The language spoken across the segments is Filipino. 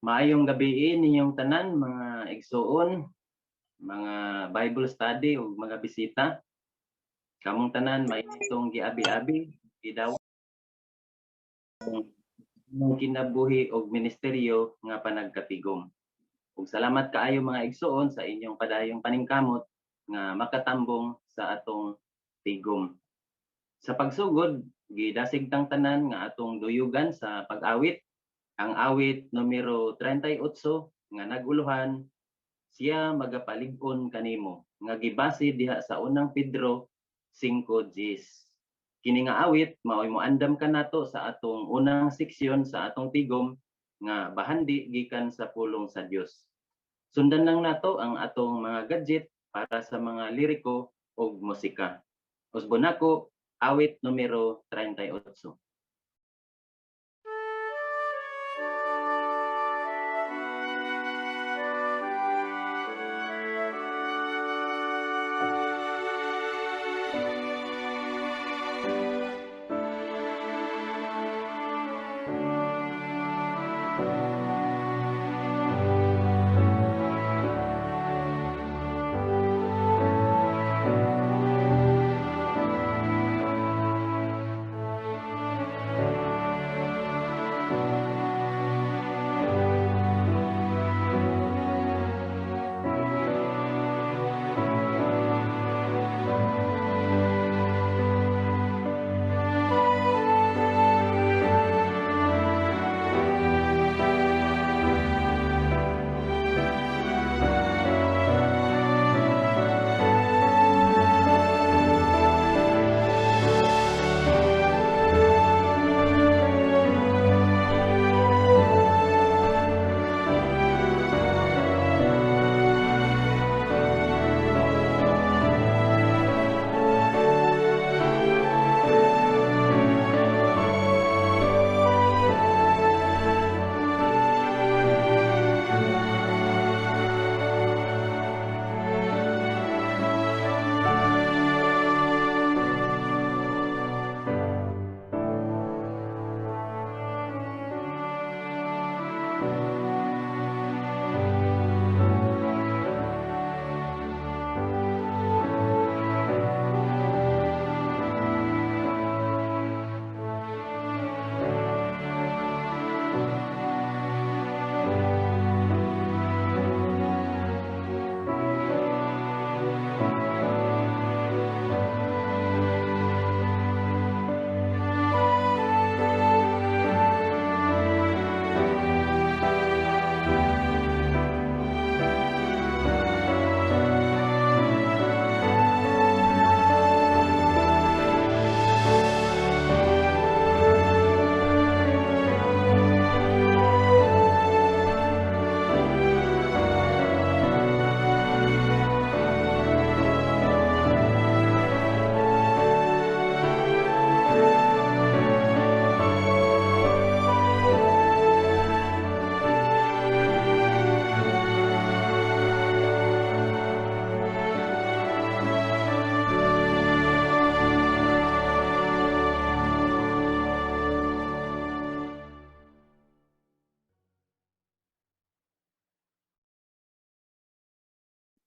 Maayong gabi ninyong tanan mga igsoon, mga Bible study ug mga bisita. Kamong tanan mainitong giabi-abi, gidaw imong kinabuhi og ministeryo nga panagkatigom. Ug salamat kaayo mga igsoon sa inyong padayong paningkamot nga makatambong sa atong tigom. Sa pagsugod, gidasig tang tanan nga atong duyugan sa pag-awit, ang awit numero 38 nga naguluhan siya magapalig-on kanimo nga gibase diha sa unang Pedro 5:10. Kini nga awit mao'y moandam kanato sa atong unang seksyon sa atong tigom nga bahandi gikan sa pulong sa Dios. Sundan lang nato ang atong mga gadget para sa mga liriko ug musika. Usbon nako awit numero 38.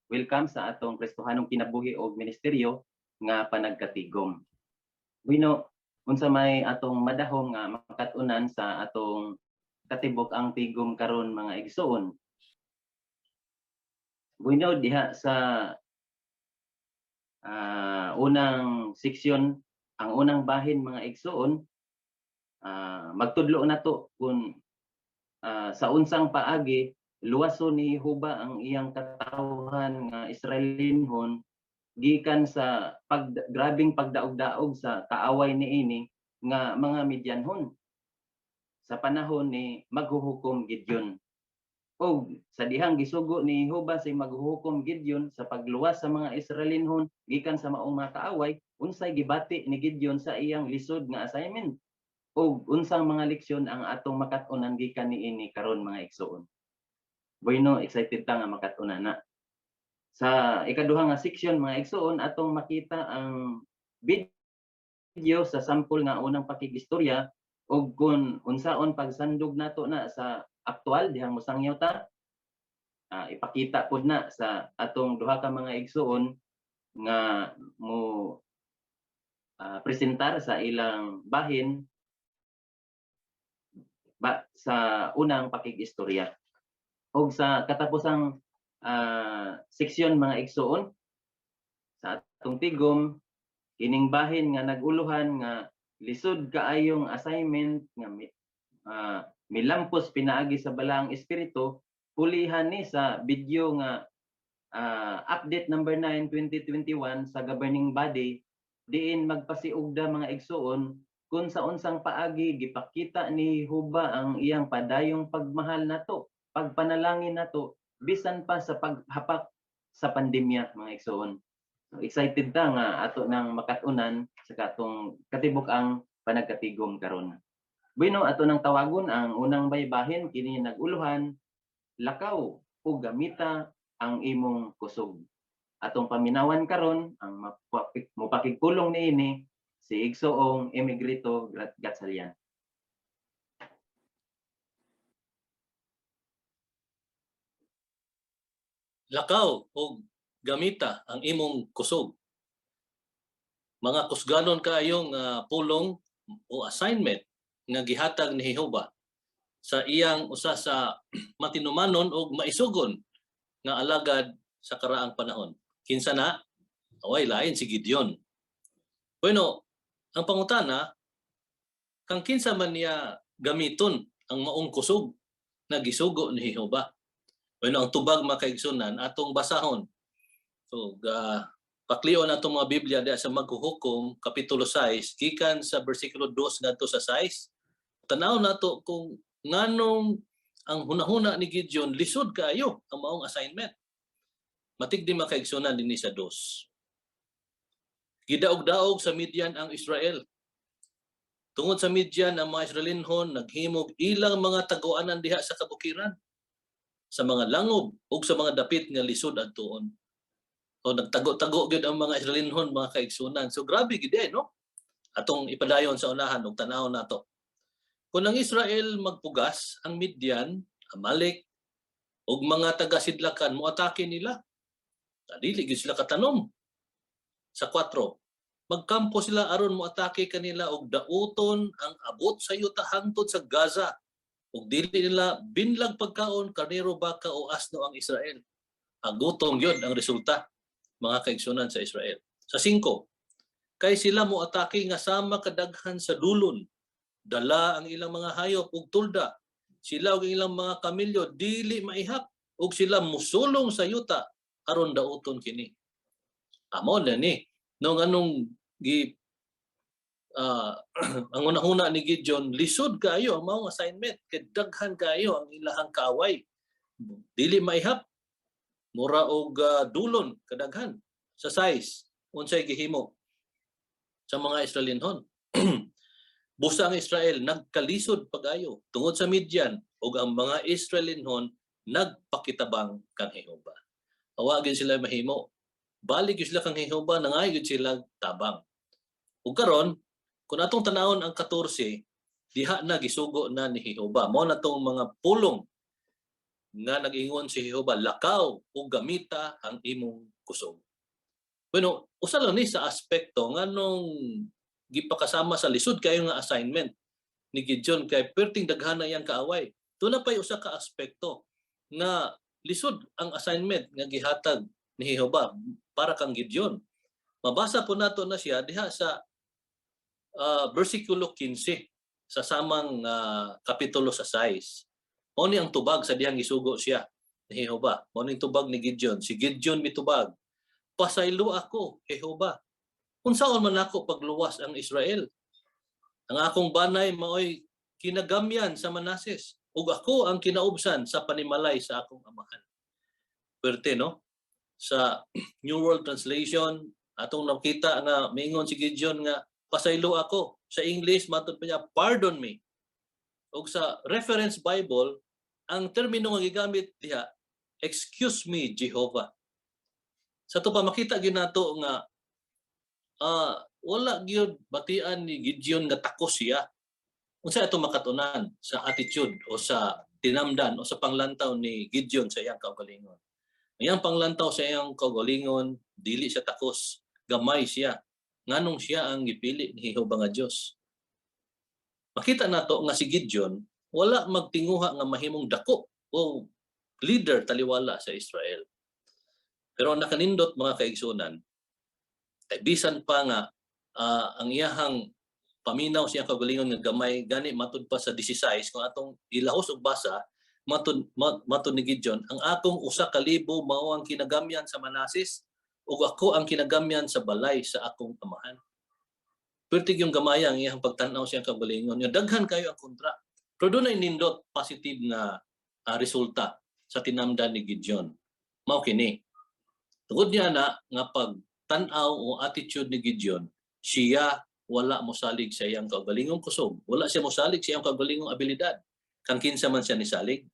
Welcome sa atong Kristohanong kinabuhi og ministeryo nga panagkatigom. Bueno, unsa may atong madahom nga makat-unan sa atong katibok ang tigom karon mga igsoon. Bueno, diha sa unang seksyon, ang unang bahin mga igsoon, magtudlo nato kung sa unsang paagi luwason ni Jehova ang iyang katawhan nga Israelinhon gikan sa grabing pagdaog-daog sa kaaway niini nga mga Midyanhon sa panahon ni maghuhukom Gideon. O sa dihang gisugo ni Jehova sa maghuhukom Gideon sa pagluwas sa mga Israelinhon gikan sa maong mga kaaway, unsay gibati ni Gideon sa iyang lisod nga assignment o unsang mga leksyon ang atong makat-unan gikan niini karon mga igsoon. Bueno, excited ta nga makat-unan na. Sa ikaduha nga seksyon mga igsoon atong makita ang video sa sampol nga unang pakigistorya ug kung unsaon pagsandog nato na sa aktual dihang mosangyaw ta, ipakita pud na sa atong duha ka mga igsoon nga mo presentar sa ilang bahin sa unang pakig-istorya. Og sa katapusang seksyon mga igsoon sa atong tigom, kining bahin nga naguluhan nga lisod kaayong assignment nga milampos pinaagi sa balaang espiritu, pulihan ni sa video nga update number 9 2021 sa governing body, diin magpasiugda mga igsoon kung sa unsang paagi gipakita ni Huba ang iyang padayong pagmahal nato, pagpanalangin nato bisan pa sa paghapak sa pandemya mga igsoon. So, excited ta nga ato nang makatunan sa katong katibuk-ang panagkatigom karon. Bueno, ato nang tawagon ang unang baybahin kini naguluhan, lakaw o gamita ang imong kusog. Atong paminawan karon ang mopakigpulong niini si Igsoong Emigrito Gatsalian. Lakaw o gamita ang imong kusog. Mga kusganon kaayong pulong o assignment nga gihatag ni Jehova sa iyang usa sa matinumanon o maisugon nga alagad sa karaang panahon. Kinsa na? Away lain si Gideon. Bueno, ang pangutana, kang kinsa man niya gamiton ang maong kusog na gisugo ni Jehova. Bueno, ang tubag makaigsunan atong basahon. So, paklion atong mga Biblia diya sa Maghuhukom kapitulo 6 gikan sa bersikulo 2 ngadto sa 6. Tanaw nato kung nganong ang hunahuna ni Gideon lisod kaayo ang maong assignment. Matigdi makaigsunan dinhi sa 2. Gidaog-daog sa Midian ang Israel. Tungod sa Midian ang mga Israelinhon naghimog ilang mga taguanan diha sa kabukiran, sa mga langob ug sa mga dapit nga lisod adtuon. O nagtago-tago gyud ang mga Israelinhon mga kaigsunan. So grabe gid no? Atong ipadayon sa unahan ug tan-aw nato. Kung ang Israel magpugas, ang Midian, Amalek, ug mga taga-sidlakan moatake nila. Dili gyud sila katanom. Sa 4, magkampo sila aron moatake kanila og dauton ang abot sa yuta hangtod sa Gaza. Ug dili nila binlag pagkaon, karnero, baka o asno ang Israel. Gutom gyud ang resulta mga kaigsunan sa Israel. Sa 5, kay sila moatake nga sama kadaghan sa dulon. Dala ang ilang mga hayop ug tulda. Sila ug ilang mga kamilyo dili maihap ug sila musulong sa yuta aron dauton kini. Amo na ni nung anong ang unahuna ni Gideon, lisod kaayo ang maong assignment, kay daghan kaayo ang ilahang kaaway. Dili maihap, mura og dulon kadaghan. Sa 6, unsay gihimo sa mga Israelinhon. Busa ang Israel nagkalisod pagayo tungod sa Midian ug ang mga Israelinhon nagpakitabang kang Jehova. Awagin sila mahimo. Balik sila kang Jehova, nangayod sila tabang. Ug karon, kung atong tanawon ang 14, diha na gisugo na ni Jehova. Mao na tong mga pulong nga nag-ingon si Jehova, lakaw o gamita ang imong kusog. Bueno, usa lang ni sa aspekto nganong gipakasama sa lisod kayo nga assignment ni Gideon kay perting daghan na iyang kaaway. Tuna pa'y usa ka aspekto nga lisod ang assignment nga gihatag ni Jehova para kang Gideon. Mabasa po nato na siya diha sa versikulo 15 sa samang kapitulo sa 6. Mao ni ang tubag sa dihang gisugo siya ni Jehova. Mao ni tubag ni Gideon. Si Gideon mitubag, pasaylo ako, Jehova. Unsaon man ako pagluwas ang Israel? Ang akong banay maoy kinagamyan sa Manases ug ako ang kinaubsan sa panimalay sa akong amahan. Perte no? Sa New World Translation atong nakita nga miingon si Gideon nga pasaylo ako. Sa English matud pa niya pardon me. Ug sa Reference Bible ang termino nga gigamit diha, excuse me Jehovah. Sa to pa makita gyud nato nga wala gyud batian ni Gideon nga takos siya. Unsa ato makatunan sa attitude o sa tinamdan o sa panglantaw ni Gideon sa iyang kaugalingon. Iyang panglantaw sa iyang kaugalingon, dili siya takos, gamay siya. Nganong siya ang gipili ni Jehova nga Dios. Makita nato nga si Gideon wala magtinguha nga mahimong dako o leader taliwala sa Israel. Pero ang nakanindot mga kaigsunan, kay bisan pa nga ang iyahang paminaw siyang kaugalingon nga gamay gani matud pa sa 16 kung atong ilahos og basa matud ni Gideon, ang akong 1,000 mao ang kinagamyan sa Manases ug ako ang kinagamyan sa balay sa akong amahan. Pertig yung gamaya ang iyang pagtan-aw siyang kaugalingon nga daghan kayo ang kontra. Pero doon ay nindot positive na resulta sa tinamdan ni Gideon. Mao kini. Tungod niya na nga pagtan-aw o attitude ni Gideon, siya wala mosalig sa iyang kaugalingong kusog. Wala siya mosalig sa iyang kaugalingong abilidad. Kang kinsa man siya nisalig,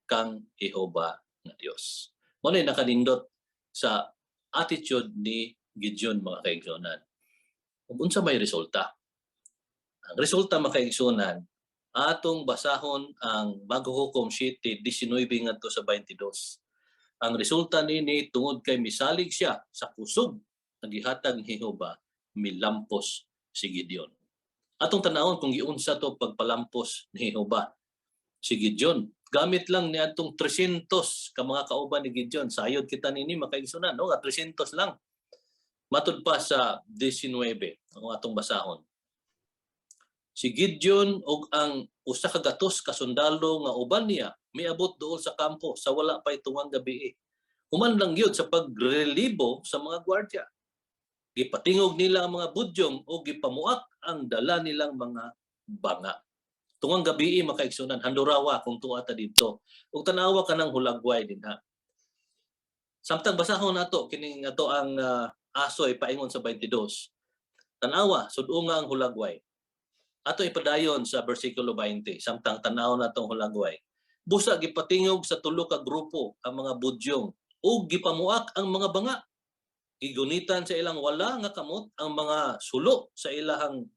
kang Jehova nga Dios. Mao ni nakanindot sa attitude ni Gideon mga kaigsunan. Ug unsa may resulta? Ang resulta mga kaigsunan, atong basahon ang Maghuhukom 7:19 ngadto sa 22. Ang resulta nini tungod kay misalig siya sa kusog nga gihatag ni Jehova, milampos si Gideon. Atong tanawon kung giunsa to pagpalampos ni Jehova si Gideon. Gamit lang ni atong 300 ka mga kauban ni Gideon. Sayod kita nini makaigsunan, no? 300 lang. Matud pa sa 19 ang atong basahon. Si Gideon og ang usa ka gatos ka sundalo nga uban niya miabot dool sa kampo sa wala pay tungang gabi. Human lang gyud sa pagrelibo sa mga gwardiya. Gipatingog nila ang mga budyong o gipamuak ang dala nilang mga banga. Tungang gabi makaigsunan handurawa kung tuwa ta didto. Ug tanawa ka ng hulagway dinha. Samtang basahon nato kining ato ang asoy paingon sa 22. Tanawa sud-o nga ang hulagway. Ato ipadayon sa bersikulo 20 samtang tanaw natong hulagway. Busa gipatingog sa tulo ka grupo ang mga budyong ug gipamuak ang mga banga. Gigunitan sa ilang wala nga kamot ang mga sulo sa ilahang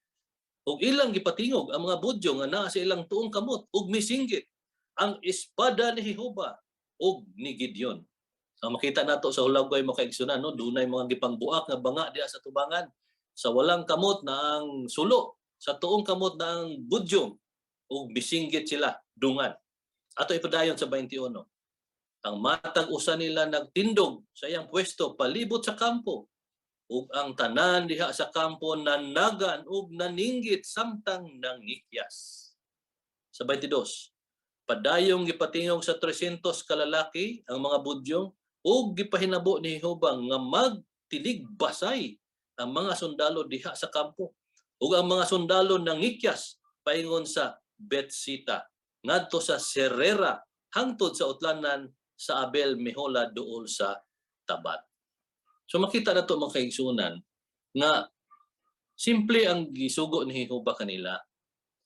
ug ilang gipatingog ang mga budyong nga naa sa ilang tuong kamot ug misinggit ang espada ni Jehova ug ni Gideon. Ang makita nato sa hulagway mo kaigsunan, no, dunay mga gipangbuak nga banga diha sa tubangan. Sa walang kamot na ang sulo, sa tuong kamot na ang budyong ug bisinggit sila dungan. Ato ipadayon sa 21. Ang matag usa nila nagtindog sa iyang pwesto palibot sa kampo ug ang tanan diha sa kampo nanagan ug naninggit samtang nangikyas. Sa 22. Padayong gipatingog sa 300 kalalaki ang mga budyong ug gipahinabo ni Jehova nga magtiligbasay ang mga sundalo diha sa kampo ug ang mga sundalo nangikyas paingon sa Betsita ngadto sa Serera hangtod sa utlanan sa Abel Mehola duol sa Tabat. So makita nato mga kaigsunan nga simple ang gisugo ni Jehova kanila.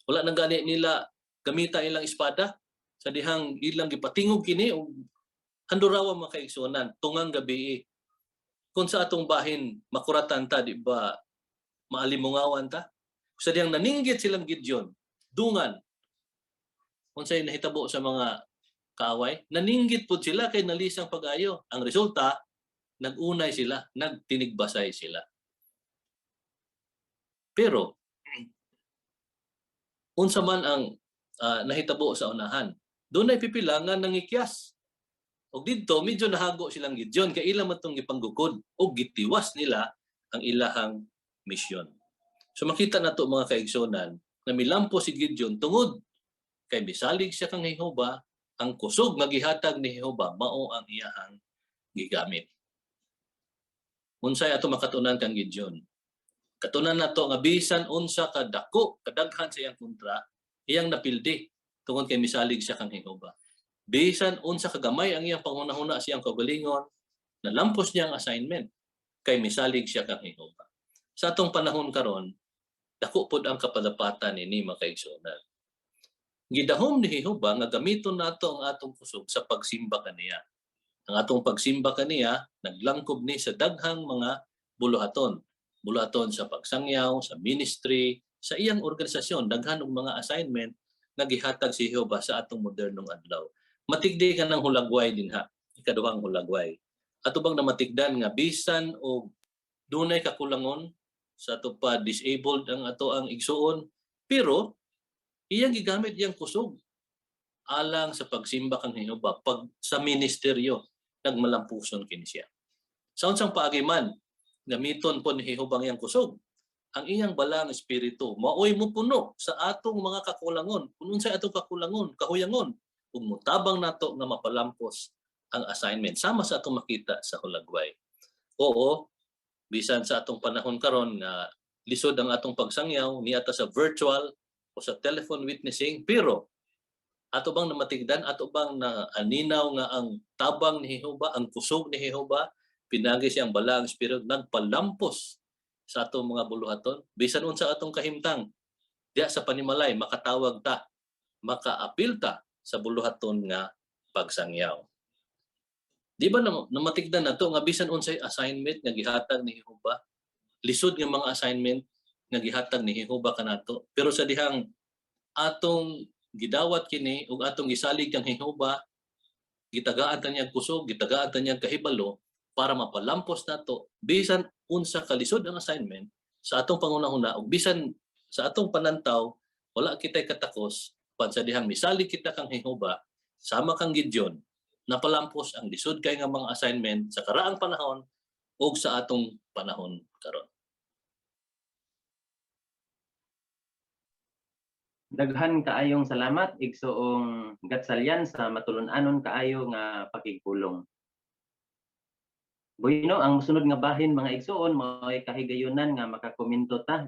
Wala nang gani nila gamitan ilang espada sa dihang ilang gipatingog kini og handurawa mga kaigsunan tungang gabi. Kung sa atong bahin makuratan ta di ba maalimungawan ta? Sa diyang naninggit silang Gideon, dungan. Unsay nahitabo sa mga kaaway, naninggit pud sila kay nalisang pag-ayo. Ang resulta, nagunay sila, nagtinigbasay sila. Pero unsa man ang nahitabo sa unahan, doon ay pipila nga nangikyas. Og didto medyo nahago silang Gideon kay ila man tong gipanggukod og gitiwas nila ang ilahang misyon. So makita nato mga kaigsonan na milampo si Gideon tungod kay misalig siya kang Jehova, ang kusog nga gihatag ni Jehova mao ang iyahang gigamit. Unsay ato makatunan kang Gideon? Katunan nato nga bisan unsa ka dako kadaghan sa iyang kontra, iyang napildi tungod kay misalig siya kang Jehova. Bisan unsa kagamay ang iyang panghunahuna siyang kaugalingon, nalampos niya ang assignment kay misalig siya kang Jehova. Sa atong panahon karon, dako pod ang kapalapatan ini mga kaigsunan. Gidahom ni Jehova nga gamiton nato ang atong kusog sa pagsimba kaniya. Ang atong pagsimba kaniya naglangkob ni sa daghang mga buluhaton. Buluhaton sa pagsangyaw, sa ministry, sa iyang organisasyon, daghan og mga assignment nga gihatag si Jehova sa atong modernong adlaw. Matigdi ka ng hulagway dinha, ikaduhang hulagway. Ato bang namatigdan nga bisan o dunay kakulangon sa ato pa disabled ang ato ang igsuon, pero iyang gigamit iyang kusog alang sa pagsimba kang Jehova pag sa ministeryo nagmalampuson kini siya. Sa unsang paagi man gamiton po ni Jehova ang iyang kusog, ang iyang balang espiritu maoy mo puno sa atong mga kakulangon. Kung unsay atong kakulangon, kahuyangon, ug mutabang nato nga mapalampos ang assignment sama sa atong makita sa hulagway. Oo, bisan sa atong panahon karon nga lisod ang atong pagsangyaw niata sa virtual o sa telephone witnessing, pero ato bang namatigdan, ato bang na aninaw nga ang tabang ni Jehova, ang kusog ni Jehova, pinagi siyang balang espiritu nagpalampos sa atong mga buluhaton bisan unsa atong kahimtang diya sa panimalay makatawag ta, makaapil ta sa buluhaton nga pagsangyaw. Di ba namatigdan nato nga bisan unsay assignment nga gihatag ni Jehova, lisod nga mga assignment nga gihatag ni Jehova kanato, pero sa dihang atong gidawat kini ug atong gisalig kang Jehova, gitagaan ta niyang kusog, gitagaan ta niyang kahibalo para mapalampos nato bisan unsa kalisod ang assignment sa atong pangunahuna ug bisan sa atong panantaw wala kitay katakos pan sa dihang misalig kita kang Jehova sama kang Gideon napalampos ang lisod kay nga mga assignment sa karaang panahon ug sa atong panahon karon. Daghan kaayong salamat igsoong Gatsalyan sa matulun-anon kaayo nga pakigpulong. Bueno, ang sunod nga bahin mga igsoon mao'y kahigayunan nga makakomento ta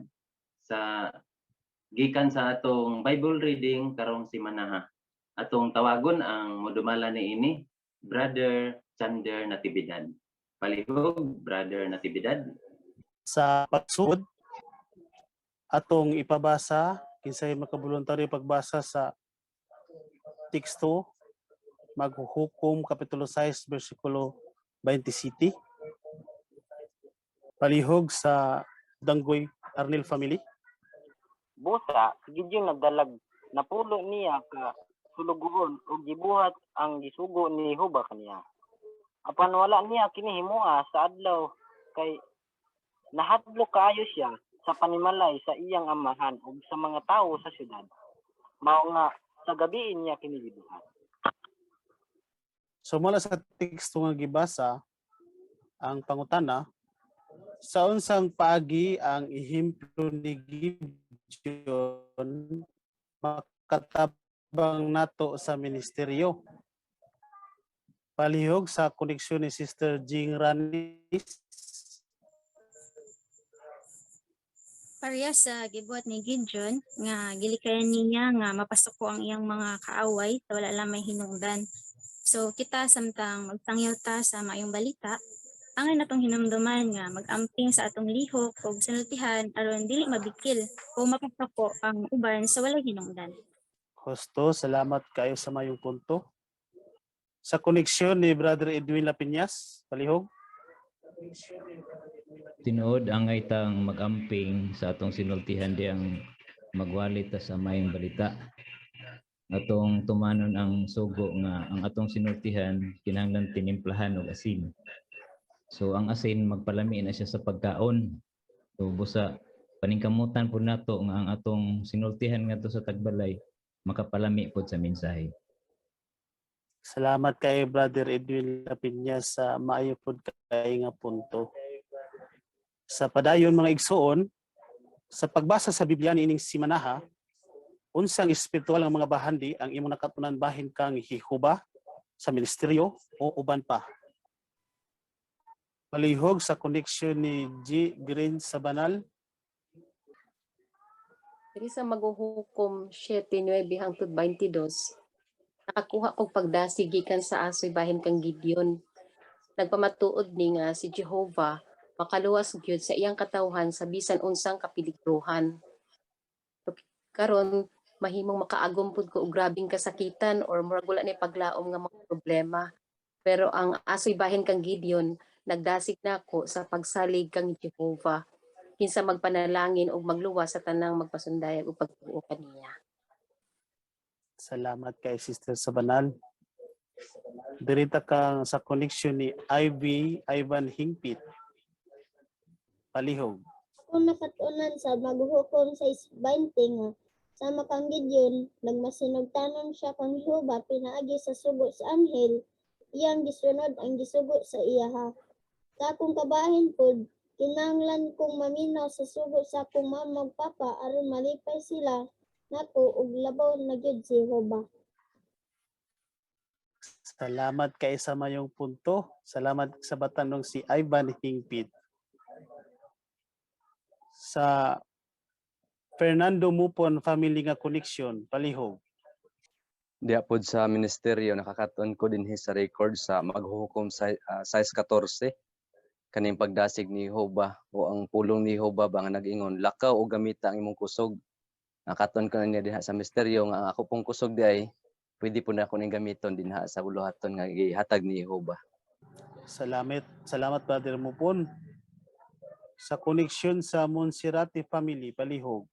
sa gikan sa atong Bible reading karong simana. Atong tawagon ang modumala niini, Brother Chander Natividad. Palihog, Brother Natividad. Sa pagsud atong ipabasa kinsay makaboluntaryo pagbasa sa teksto maghuhukom kapitulo 6 bersikulo 27. Palihog sa Danggoy Arnel family. Busa, si Gideon nagdalag, napulo niya ka sulugoon o gibuhat ang gisugo ni Jehova kaniya. Apan wala niya kini himua sa adlaw kay nahadlok kaayo siya sa panimalay sa iyang amahan ug sa mga tawo sa syudad. Mao nga sa gabi niya kini gibuhat. So mula sa teksto nga gibasa ang pangutana, sa unsang paagi ang ehemplo ni Gideon makatabang nato sa ministeryo. Palihog sa koneksyon ni Sister Jing Ranis. Parehas sa gibuhat ni Gideon nga gilikayan niya nga mapasoko ang iyang mga kaaway sa wala lang may hinungdan. So kita samtang magsangyaw ta sa maayong balita, angay natong hinumduman nga mag-amping sa atong lihok ug sinultihan aron dili mabikil o mapasoko ang uban sa walay hinungdan. Husto, salamat kayo sa mayong punto. Sa koneksyon ni Brother Edwin Lapiñas, palihog. Tinuod angay tang mag-amping sa atong sinultihan di ang magwalit ta sa mayong balita. Atong tumanon ang sugo nga ang atong sinultihan kinahanglan tinimplahan og asin. So ang asin magpalami na siya sa pagkaon. So busa paningkamutan po nato nga ang atong sinultihan ngadto sa tagbalay makapalami pod sa mensahe. Salamat kay Brother Edwin Lapiñas sa maayo pod kay nga punto. Sa padayon mga igsoon, sa pagbasa sa Biblia niining simanaha, unsang espiritual nga mga bahandi ang imong nakatunan bahin kang Jehova sa ministeryo o uban pa? Palihog sa koneksyon ni G. Green sa banal. Diri sa maghuhukom 7:9 hangtod 22, nakakuha kog pagdasig gikan sa asoy bahin kang Gideon. Nagpamatuod ni nga si Jehova makaluwas gyud sa iyang katawhan sa bisan unsang kapiligruhan. Karon mahimong makaagom pud ko og grabing kasakitan or murag wala ni paglaom nga mga problema. Pero ang asoy bahin kang Gideon nagdasig nako sa pagsalig kang Jehova kinsa magpanalangin og magluwas sa tanang magpasundayan ug pagtuo kaniya. Salamat kay Sister Sabanal. Dirita kang sa connection ni Ivan Hingpit. Palihog. Kung nakatunan sa maghuhukom sa 20 nga sama kang Gideon, nagmasinugtanon siya kang Jehova pinaagi sa sugo sa anghel, iyang gisunod ang gisugo sa iyaha. Kakong kabahin pod, kinanglan kong maminaw sa sugo sa akong mamang papa aron malipay sila nako ug labaw na gyud si Jehova. Salamat kay sa mayong punto. Salamat sa batanong si Ivan Hingpit. Sa Fernando Mupon family nga connection, palihog. Diya pod sa ministeryo nakakaton ko din sa record sa maghuhukom sa size 14 kaning pagdasig ni Jehova o ang pulong ni Jehova ba nga nag-ingon lakaw o gamita ang imong kusog. Nakaton ko na niya diha sa ministeryo nga ang ako pong kusog di ay pwede po na ako ning gamiton dinha sa buluhaton nga gihatag ni Jehova. Salamat Brother Mupon. Sa connection sa Monserrate family, palihog.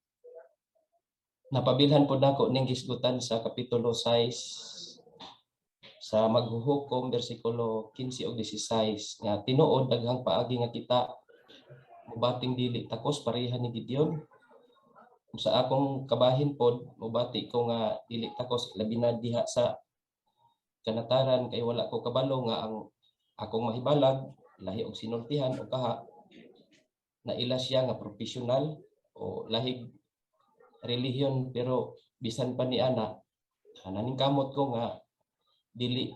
Napabilhan po nako ning gisgutan sa kapitulo 6 sa maghuhukom bersikulo 15 ug 16 nga tinuod daghang paagi nga kita mubating dili takos pareha ni Gideon. Sa akong kabahin pod mubati ko nga dili takos labi na diha sa kanataran kay wala ko kabalo nga ang akong mahibalag lahi og sinultihan o kaha na ila siya nga profesional o lahig relihiyon pero bisan pa ni ana naningkamot ko nga dili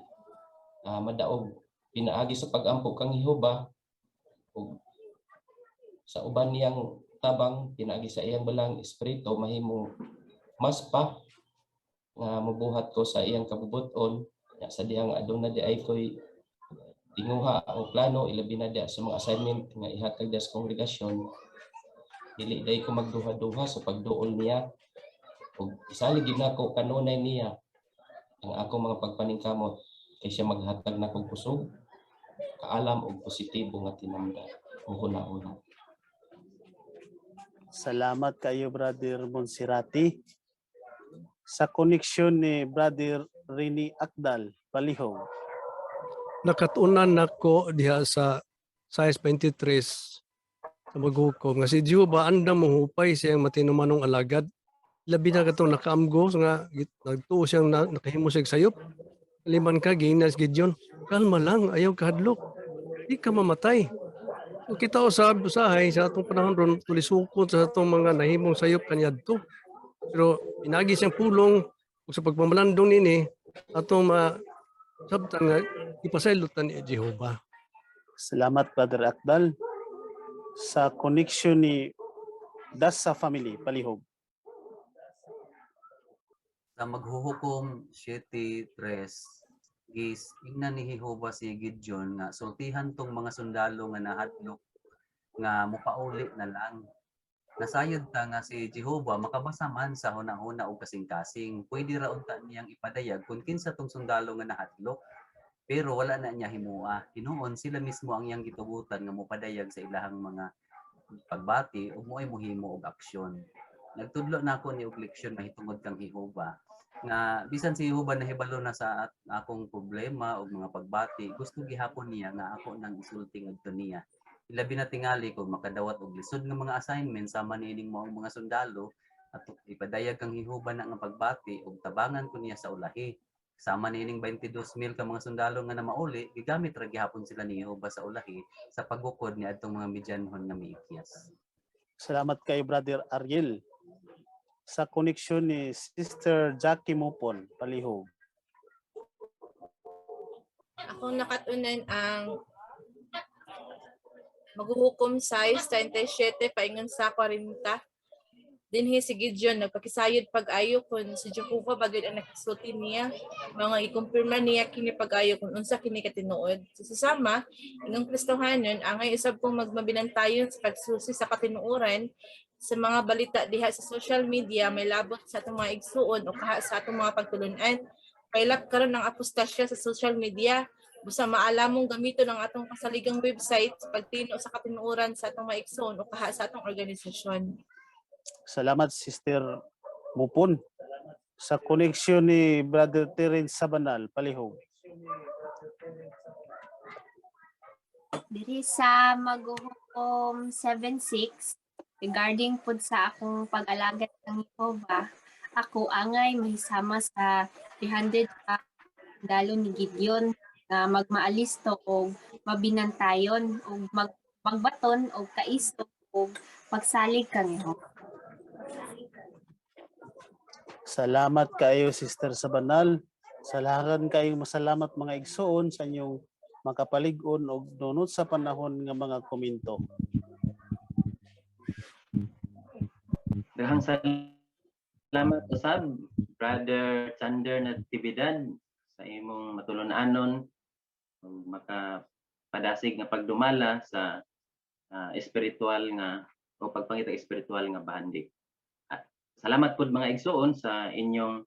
madaog pinaagi sa pagampo kang Jehova ug sa uban niyang tabang pinaagi sa iyang balang espiritu mahimong mas pa nga mabuhat ko sa iyang kabubuton sa dihang aduna di ay koy tinguha ang plano ilabi na dia sa mga assignment nga ihatag sa kongregasyon dili day ko magduha-duha sa pagduol niya ug isali gid nako kanunay niya ang akong mga pagpaningkamot kay siya maghatag na kog kusog kaalam og positibo nga tinamda una. Salamat kayo Brother Monserrate. Sa connection ni Brother Rini Akdal, palihog. Nakatunan nako diha sa size 23 sa maghukom nga si Jehova andam mohupay siyang matinumanong alagad labi na katong nakaamgo nga nagtuo siyang nakahimo siyang sayop liman ka ginas Gideon kalma lang ayaw kahadlok di ka mamatay o kita usab usahay sa atong panahon ron tulisukod sa atong mga nahimong sayop kaniadto pero pinagi siyang pulong ug sa pagpamalandong nini atong sabtan nga ipasaylotan ni Jehova. Salamat Brother Akdal. Sa connection ni Dasa family, palihog. Sa maghuhukom 7:3 is ingnan ni Jehova si Gideon nga sultihan tong mga sundalo nga nahadlok nga mopauli na lang. Nasayod ta nga si Jehova makabasa man sa hunahuna og kasing-kasing. Pwede ra unta niyang ipadayag kung kinsa tong sundalo nga nahadlok. Pero wala na niya himua. Hinuon sila mismo ang iyang gitugutan nga mopadayag sa ilahang mga pagbati ug mo'y mohimo og aksyon. Nagtudlo na ako ni og leksyon mahitungod kang Jehova nga bisan si Jehova nahibalo na sa akong problema ug mga pagbati, gusto gihapon niya nga ako nang isulti ngadto niya. Ilabi na tingali kung makadawat og lisod nga mga assignment sama niining mga sundalo at ipadayag kang Jehova na nga pagbati ug tabangan ko niya sa ulahi. Sama niining 22,000 ka mga sundalo nga namauli, gigamit ra gihapon sila ni Jehova sa ulahi sa pagbukod ni adtong mga Midyanhon nga miikyas. Salamat kay Brother Ariel. Sa connection ni Sister Jackie Mupon, palihog. Ako nakatunan ang maghuhukom size 37 paingon sa 40. Dinhi si Gideon nagpakisayod pag-ayo kun si Jehova bagay ang nakasulti niya mga ikumpirma niya kini pag-ayo kun unsa kini katinuod. Susama ingon Kristohanon angay usab kong magmabinantayon sa pagsusi sa katinuoran sa mga balita diha sa social media may labot sa atong mga igsuon o kaha sa atong mga pagtulunan. Kailap karon ng apostasya sa social media busa maalamong gamiton ang atong kasaligang website sa pagtino sa katinuoran sa atong mga igsuon o kaha sa atong organisasyon. Salamat Sister Mupon. Sa koneksyon ni Brother Terence Sabanal, palihog. Diri sa maghuhukom 7:6 regarding pud sa akong pag-alagad ng Jehovah, ako angay mahisama sa 300 ka sundalo ni Gideon nga magmaalisto og mabinantayon og magbaton og kaisto og pagsalig kang Jehovah. Salamat kayo, Sister Sabanal. Salaran kayong masalamat mga igsoon sa inyong makapalig-on og dunot sa panahon nga mga komento. Daghang salamat usab Brother Chander Natividad sa imong matulon-anon ug makapadasig nga pagdumala sa espiritual nga o pagpangita espiritual nga bahandik. Salamat pud mga igsoon sa inyong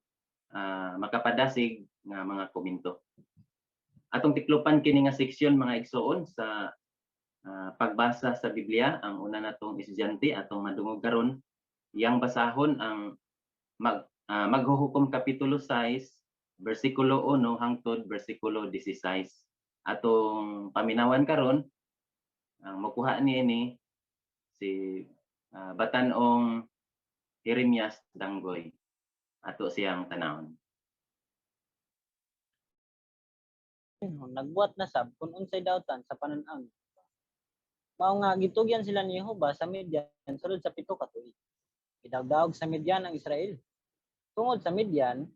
makapadasig nga mga komento. Atong tiklupan kini nga seksyon mga igsoon sa pagbasa sa Biblia. Ang una natong estudyante atong madungog karon, iyang basahon ang maghuhukom kapitulo 6 bersikulo 1 hangtod bersikulo 16. Atong paminawan karon ang makuha niini si Batanong Jeremias Danggoy. Ato siyang tanawon. Nagbuhat na sab kung unsay dawtan sa panan-ang. Mao nga gitugyan sila ni Jehovah sa Midian sulod sa 7 ka tuig. Gidawdawog sa Midian ang Israel. Tungod sa Midian,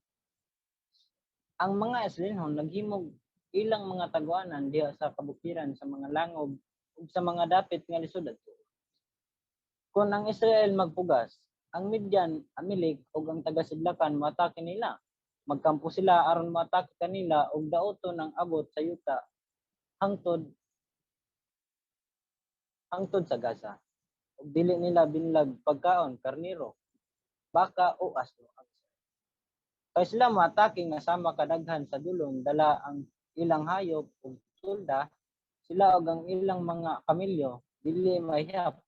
ang mga Israelinhon naghimog ilang mga tagwanan diha sa kabukiran sa mga langob ug sa mga dapit nga lisod adto. Kung ang Israel magpugas, ang Midian, Amalek ug ang taga-sidlakan moatake nila. Magkampo sila aron moatake kanila ug daoton ang abot sa yuta hangtod sa Gaza. Ug dili nila binlag pagkaon, karniro, baka o asno. Kay sila moatake nga sama kadaghan sa dulong dala ang ilang hayop ug sulda, sila ug ang ilang mga kamilyo dili mahiyap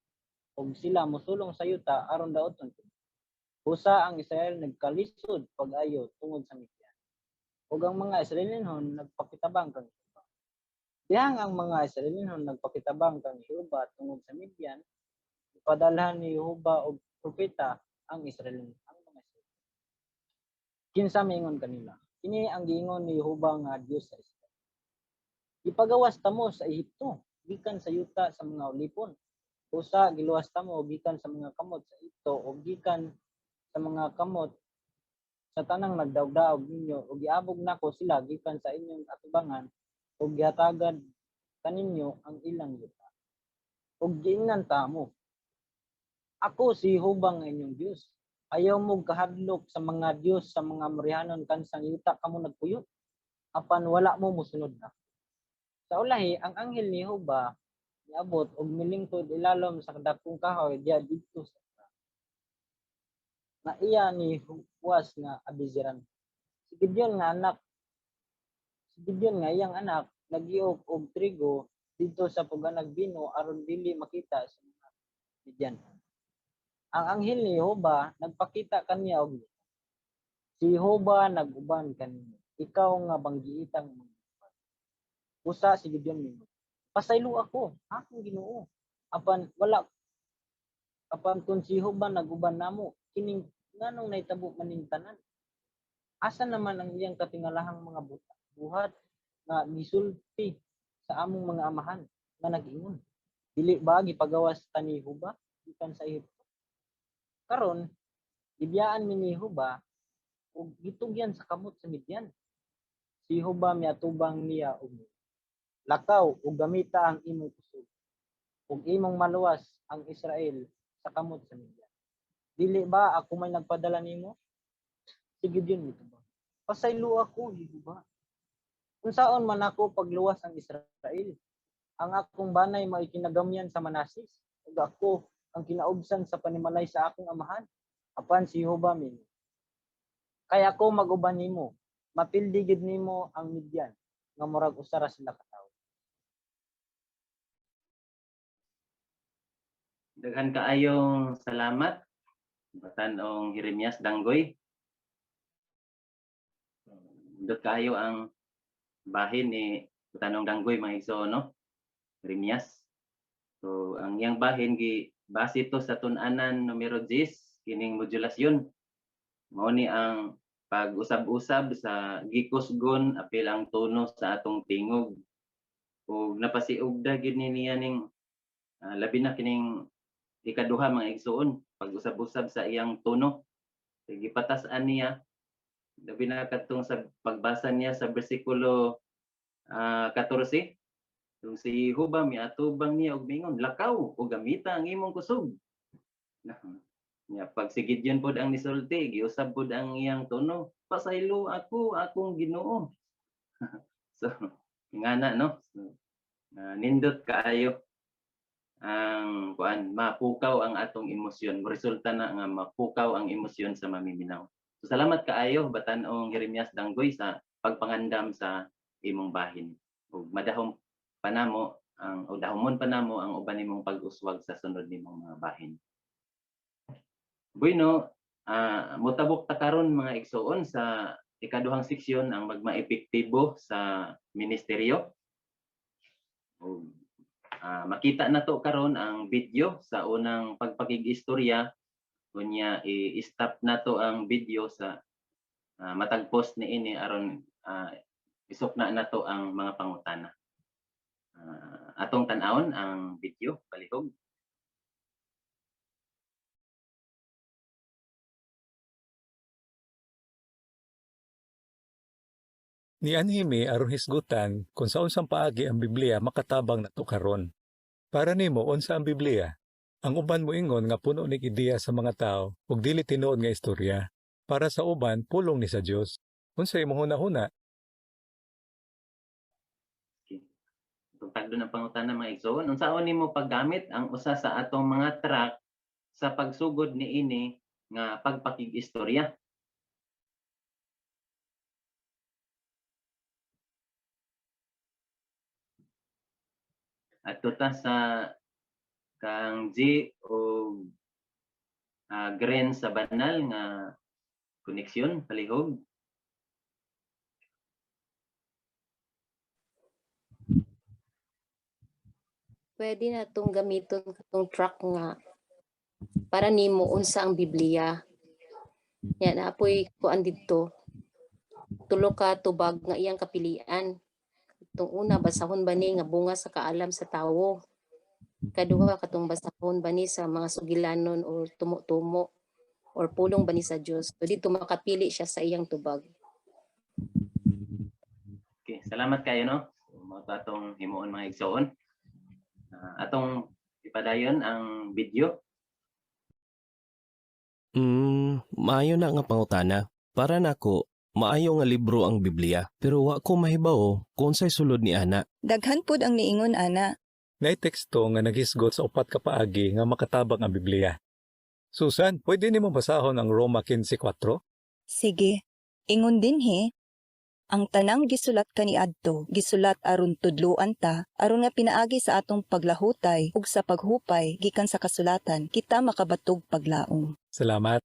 ug sila mosulong sa yuta aron daoton. Busa ang Israel nagkalisod pag-ayo tungod sa Midian. Ug ang mga Israelinhon nagpakitabang kang Jehovah. Dihang ang mga Israelinhon nagpakitabang kang Jehovah tungod sa Midian, ipadalhan ni Jehovah og propeta ang Israelinhon. Kinsa miingon kanila? Kini ang giingon ni Jehovah nga Dios sa Israel. Ipagawas tamo sa Ehipto gikan sa yuta sa mga ulipon. Busa giluwas tamo gikan sa mga kamot sa Ehipto o gikan sa mga kamot sa tanang nagdawdaog ninyo ug giabog nako sila gikan sa inyong atubangan ug gihatagad kaninyo ang ilang yuta. Ug giingnan tamo, ako si Jehovah nga inyong Dios. Ayaw mo kahadlok sa mga Dios sa mga Amorihanon kansang yuta kamo nagpuyo. Apan wala mo mosunod na. Sa ulahi, ang anghel ni Jehovah niabot og milingkod ilalom sa dakong kahoy diya didto sa na iya ni Huwas nga Abizeran. Si Gideon nga iyang anak nagiog og trigo dito sa puganag bino aron dili makita sa mga Midian. Ang anghel ni Jehovah nagpakita kaniya og si Jehovah nag-uban kaniya. Ikaw nga banggiitang usa si Gideon nimo. Pasaylo ako, akong Ginoo. Apan kung si Jehovah nag-uban namo, kining nganong nahitabo maning tanan? Asa naman ang iyang katingalahang mga buhat nga gisulti sa among mga amahan nga nag-ingon? Dili ba gipagawas ta ni Jehovah gikan sa Ehipto? Karon, ibiyaan mi ni Jehovah ug gitugyan sa kamot sa Midian. Si Jehovah miatubang niya og lakaw ug gamita ang imong kusog ug imong maluwas ang Israel sa kamot sa Midian. Dili ba ako may nagpadala nimo? Si Gideon nito ba? Pasaylo ako, Jehovah. Unsaon man ako pagluwas ang Israel? Ang akong banay maikinagamian sa Manasis ug ako ang kinaubsan sa panimalay sa akong amahan. Apan si Jehovah min. Kaya ako mag-uban nimo, mapildi gid nimo ang Midian nga murag usara sila ka tawo. Daghan kaayong salamat Batanong Jeremias Danggoy nindot kayo ang bahin ni Tanong Danggoy mga igsoon, no? Remias. So ang iyang bahin gi base to sa tun-anan numero 10 kining modulasyon. Mao ni ang pag-usab-usab sa gikusgon apil ang tono sa atong tingog. Ug napasiugda gid niya ning labi na kining ikaduha mga igsoon, pag-usab-usab sa iyang tono. Gipatasan niya labi na kadtong sa pagbasa niya sa bersikulo 14. Kung si Jehovah miatubang niya og mingon, lakaw o gamita ang imong kusog. Nya pag si Gideon pod ang nisulti, giusab pod ang iyang tono, pasaylo ako akong Ginoo. So ingana no. So, nindot kaayo ang kuan mapukaw ang atong emosyon. Resulta na nga mapukaw ang emosyon sa mamiminaw. So salamat kaayo Batan-ong Jeremias Danggoy sa pagpangandam sa imong bahin. Ug madahom panamo ang o dahomon panamo ang uban nimong pag-uswag sa sunod nimong mga bahin. Bueno, motabok ta karon mga igsoon sa ikaduhang seksyon ang magma-epektibo sa ministeryo. O, makita na to karon ang video sa unang pagpakig-istorya. Kunya i-stop na to ang video sa matag post niini aron isukna na to ang mga pangutana. Atong tan-awon ang video palihog. Ni anhime aron hisgutan kung sa unsang paagi ang Biblia makatabang nato karon. Para nimo unsa ang Biblia? Ang uban mo ingon nga puno ni ideya sa mga tao ug dili tinuod nga istorya. Para sa uban pulong ni sa Dios. Unsa imong hunahuna? Tugtagdo ng pangutana mga igsoon, unsaon nimo paggamit ang usa sa atong mga track sa pagsugod niini nga pagpakig-istorya? Adto ta sa kang G o Gren sa banal nga koneksyon palihog. Pwede na itong gamiton itong track nga para nimo unsa ang Biblia. Yan, apoy kuan dito. Tulo ka tubag nga iyang kapilian. Itong una, basahon ba ni nga bunga sa kaalam sa tawo. Kaduha, katong basahon ba ni sa mga sugilanon o tumo-tumo or pulong ba ni sa Diyos. So dito makapili siya sa iyang tubag. Okay, salamat kayo no. So, mao ta atong himuon mga igsoon. Atong ipadayon ang video. Maayo na nga pangutana. Para nako, maayo nga libro ang Biblia, pero wa ko mahibaw kung unsay sulod ni ana. Daghan pud ang niingon ana. Nay teksto nga naghisgot sa upat ka paagi nga makatabang ang Biblia. Susan, pwede nimo basahon ang Roma 15:4? Sige. Ingon din he. Ang tanang gisulat kaniadto, gisulat aron tudloan ta, aron nga pinaagi sa atong paglahutay ug sa paghupay gikan sa kasulatan, kita makabatog paglaom. Salamat.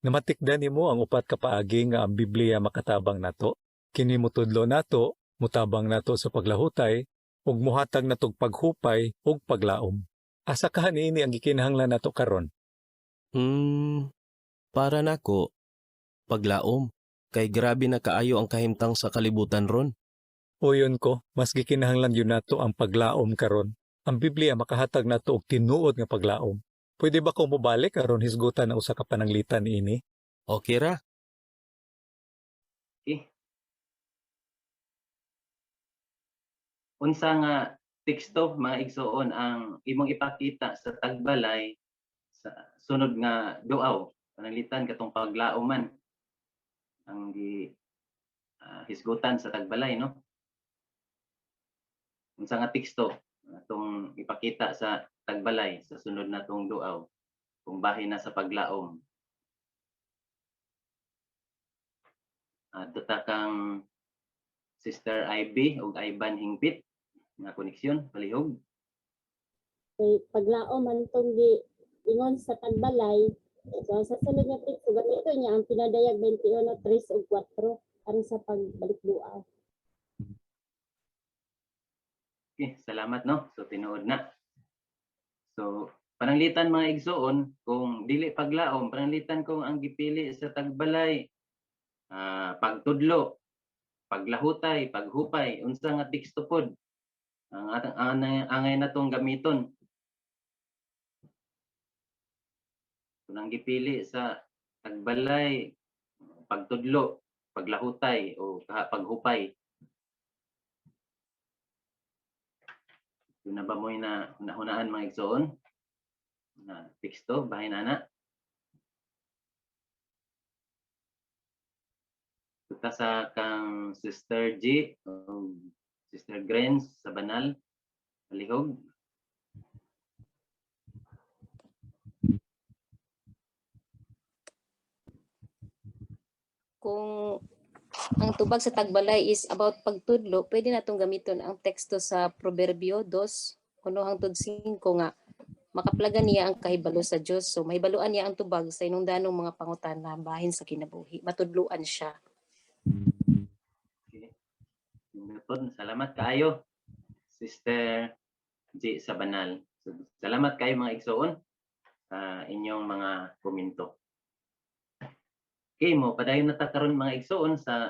Namatikdan nimo ang upat ka paagi nga ang Biblia makatabang nato. Kini mutudlo nato, mutabang nato sa paglahutay ug muhatag natog paghupay ug paglaom. Asa ka niini ang gikinahanglan nato karon? Para nako, paglaom. Kay grabe na kaayo ang kahimtang sa kalibutan ron. Uyon ko, mas gikinahanglan yun nato ang paglaom karon. Ang Biblia makahatag nato og tinuod nga paglaom. Pwede ba ko mobalik aron hisgutan na usa ka pananglitan ini? Okay ra. Okay. Unsa nga teksto mga igsoon ang imong ipakita sa tagbalay sa sunod nga duaw, pananglitan katong paglaoman ang hisgutan sa tagbalay no. Unsa nga teksto atong ipakita sa tagbalay sa sunod natong duaw kung bahin na sa paglaom. Adto kang Sister Ivy ug Ivan Hingpit nga koneksyon palihog. Kay paglaom man tong ingon sa tagbalay. So sa sunod nga teksto gamito niya ang pinadayag 21:3 ug 4. aron sa pagbalik-duaw. Okay, salamat no. So tinuod na. So pananglitan mga igsoon kung dili paglaom, pananglitan kung ang gipili sa tagbalay pagtudlo, paglahutay, paghupay, unsa nga teksto pod ang angay natong gamiton. Kung ang gipili sa tagbalay, pagtudlo, paglahutay o paghupay. Yun na ba mo na nahunaan mga igsoon? Na teksto, bahin ana. Tuta sa kang Sister G, Sister Grens sa Banal, Palihog. Kung ang tubag sa tagbalay is about pagtudlo, pwede natong gamiton ang teksto sa Proverbio 2:1-5 nga makaplagan niya ang kahibalo sa Dios. So mahibaluan niya ang tubag sa inungdanong mga pangutana bahin sa kinabuhi. Matudluan siya. Okay. Salamat kaayo, Sister G sa Banal. So, salamat kayo mga igsoon sa inyong mga komento. Okay mo, padayon na ta karon mga igsoon sa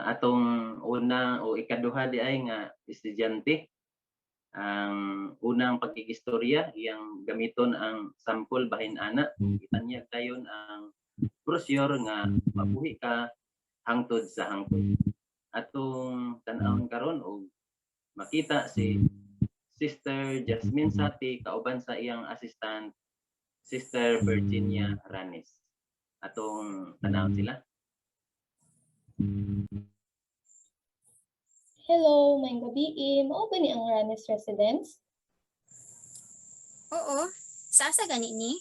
atong una o ikaduha di ay nga estudyante. Ang unang pagkikistorya, iyang gamiton ang sample bahin ana. Itanyag tayon ang brochure nga mabuhi ka hangtod sa hangtod. Atong tan-awon karon og makita si Sister Jasmine Sati kauban sa iyang assistant Sister Virginia Ranes. Atong tanawon sila. Hello, may gabi. Mao ba ni ang Ranes Residence? Oo, sasa gani ni?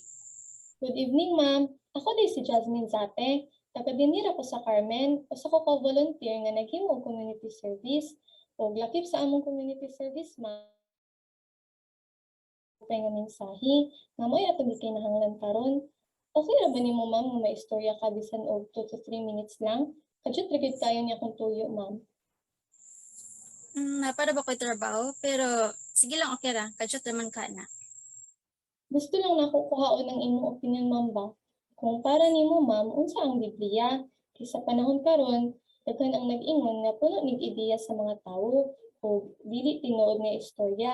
Good evening, ma'am. Ako din si Jasmine Zate. Taga-dinira ko sa Carmen. Usa ko ka-volunteer nga naghimo og community service. Og lakip sa among community service, ma'am. Tay nga mensahe nga mo'y atong gikinahanglan karon. Okay ra ba nimo, ma'am, nga maistorya ka bisan og 2 to 3 minutes lang? Kadyot ra gyud kayo niya akong tuyo, ma'am. Para ba ko'y trabaho, pero sige lang, okay ra. Kadyot naman ka na. Gusto lang nako kuhaon ang imong opinion, ma'am ba? Kung para nimo, ma'am, unsa ang Biblia? Kay sa panahon karon, daghan ang nag-ingon nga puno nig ideya sa mga tawo o dili tinuod nga istorya.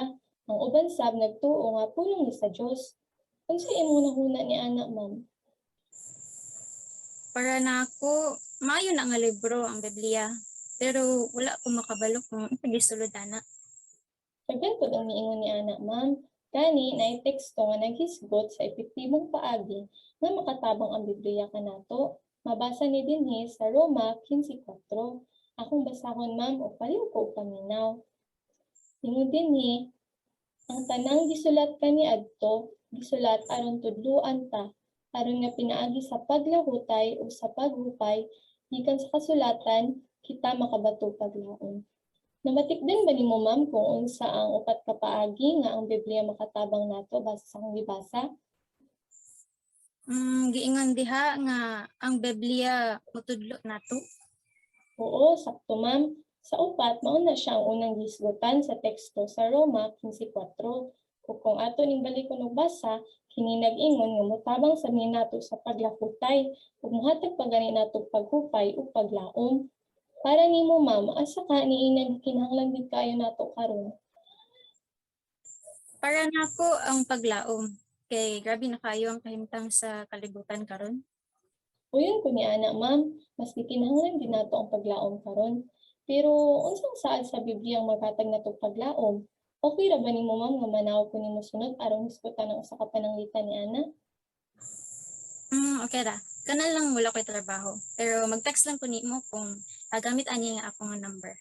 Ang uban sab nagtuo nga pulong ni sa Dios. Unsa imong nahuna ni ana, ma'am? Para na ako, maayo na nga libro ang Biblia. Pero wala ko makabalo kung ipagisulod ana. Sagdan po ang niingon ni ana, ma'am. Gani na teksto nga naghisgot sa epektibong paagi nga makatabang ang Biblia kanato. Mabasa ni dinhi sa Roma 15:4. Akong basahon, ma'am, o paliw ko paminaw. Ingon dinhi, ang tanang gisulat kaniadto, gisulat aron tudluan ta, aron nga pinaagi sa paglahutay o sa paghupay, gikan sa kasulatan, kita makabato paglaon. Namatikdan ba nimo, ma'am, kung unsa ang upat ka paagi nga ang Biblia makatabang nato base sa akong gibasa? Giingon diha nga ang Biblia mutudlo nato. Oo, sakto, ma'am. Sa upat, mauna siya ang unang gisgutan sa teksto sa Roma 15:4. Kung ato ning balikon og basa, kini nag-ingon nga motabang sa nato sa paglahutay ug mohatag pa gani nato paghupay ug paglaom. Para nimo, ma'am, asa ka niinag kinahanglan gid kayo nato karon? Para nako ang paglaom. Kay grabe na kayo ang kahimtang sa kalibutan karon. Uyon ko ni ana, ma'am, mas gikinahanglan gid nato ang paglaom karon. Pero unsang saad sa Biblia ang maghatag nato paglaom? Okay ra ba nimo, ma'am, nga manaw ko nimo sunod aron hisgutan ang usa ka pananglitan ni ana? Okay ra. Kanal lang wala ko'y trabaho. Pero mag-text lang ko nimo kung gamit ani nga akong number.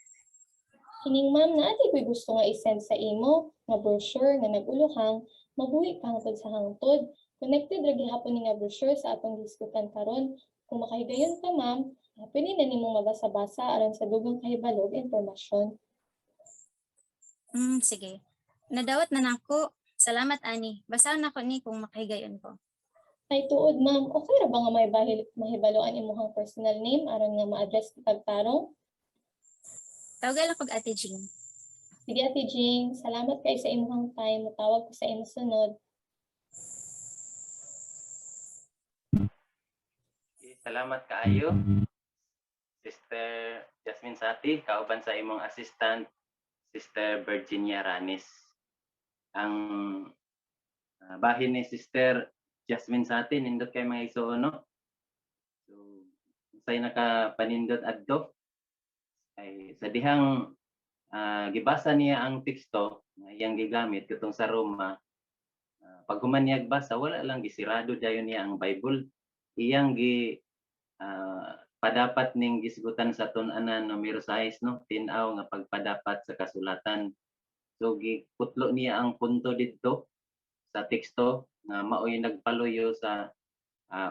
Kining, ma'am, naati ko'y gusto nga i-send sa imo nga brochure nga nag-uluhang mabuhi ka hangtod sa hangtod. Connected ra gihapon ni nga brochure sa atong diskutan karon. Kung makahigayon ka, ma'am, pwede na nimo mabasa-basa aron sa dugang kahibalo ug impormasyon. Sige. Nadawat na nako. Salamat ani. Basahan nako ni kung makahigayon ko. Ay tuod ma'am, okay ra ba nga mahibaloan imong personal name aron nga ma-address kitag tarong? Tawagan lang kog Ate Jean. Sige Ate Jing, salamat kay sa imong time. Mutawag ko sa imong sunod. Salamat kaayo. Sister Jasmine Sati, kauban sa imong assistant, Sister Virginia Ranis. Ang bahin ni Sister Jasmine Sati, nindot kay mga igsuon, no? So, say nakapanindot adto ay sa dihang gibasa niya ang teksto nga iyang gigamit katong sa Roma. Pag human niya basa, wala lang gisirado dayon niya ang Bible. Iyang padapat ning gisgutan sa tun-anan numero 6, no, tinaw nga pagpadapat sa kasulatan. So giputlo niya ang punto didto sa teksto nga mao'y nagpaluyo sa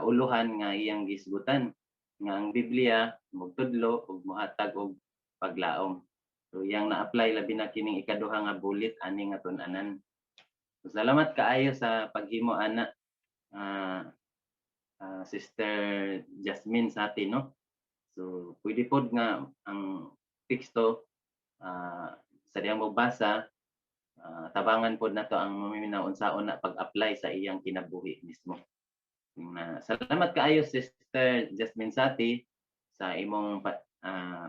uluhan nga iyang gisgutan nga ang Biblia magtudlo ug mohatag og paglaom. So iyang na-apply labi na kining ikaduha nga bulit ani nga tun-anan. So, salamat kaayo sa paghimo ana Sister Jasmine Sati, no? So, pwede pod nga ang teksto sa diyang mabasa, tabangan pod nato ang maminaw unsaon na pag-apply sa iyang kinabuhi mismo. Salamat kaayo Sister Jasmine Sati sa imong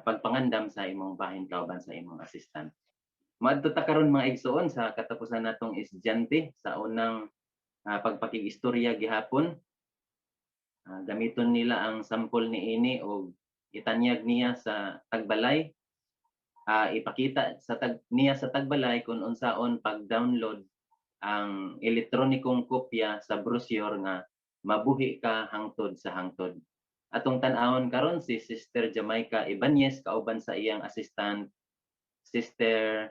pagpangandam sa imong bahin kauban sa imong assistant. Maadto ta karon mga igsuon sa katapusan natong estudyante sa unang pagpakig-istorya gihapon. Gamiton nila ang sample niini o itanyag niya sa tagbalay. Ipakita niya sa tagbalay kung unsaon pag-download ang elektronikong kopya sa brochure nga mabuhi ka hangtod sa hangtod. Atong tan-awon karon si Sister Jamaica Ibanez kauban sa iyang assistant Sister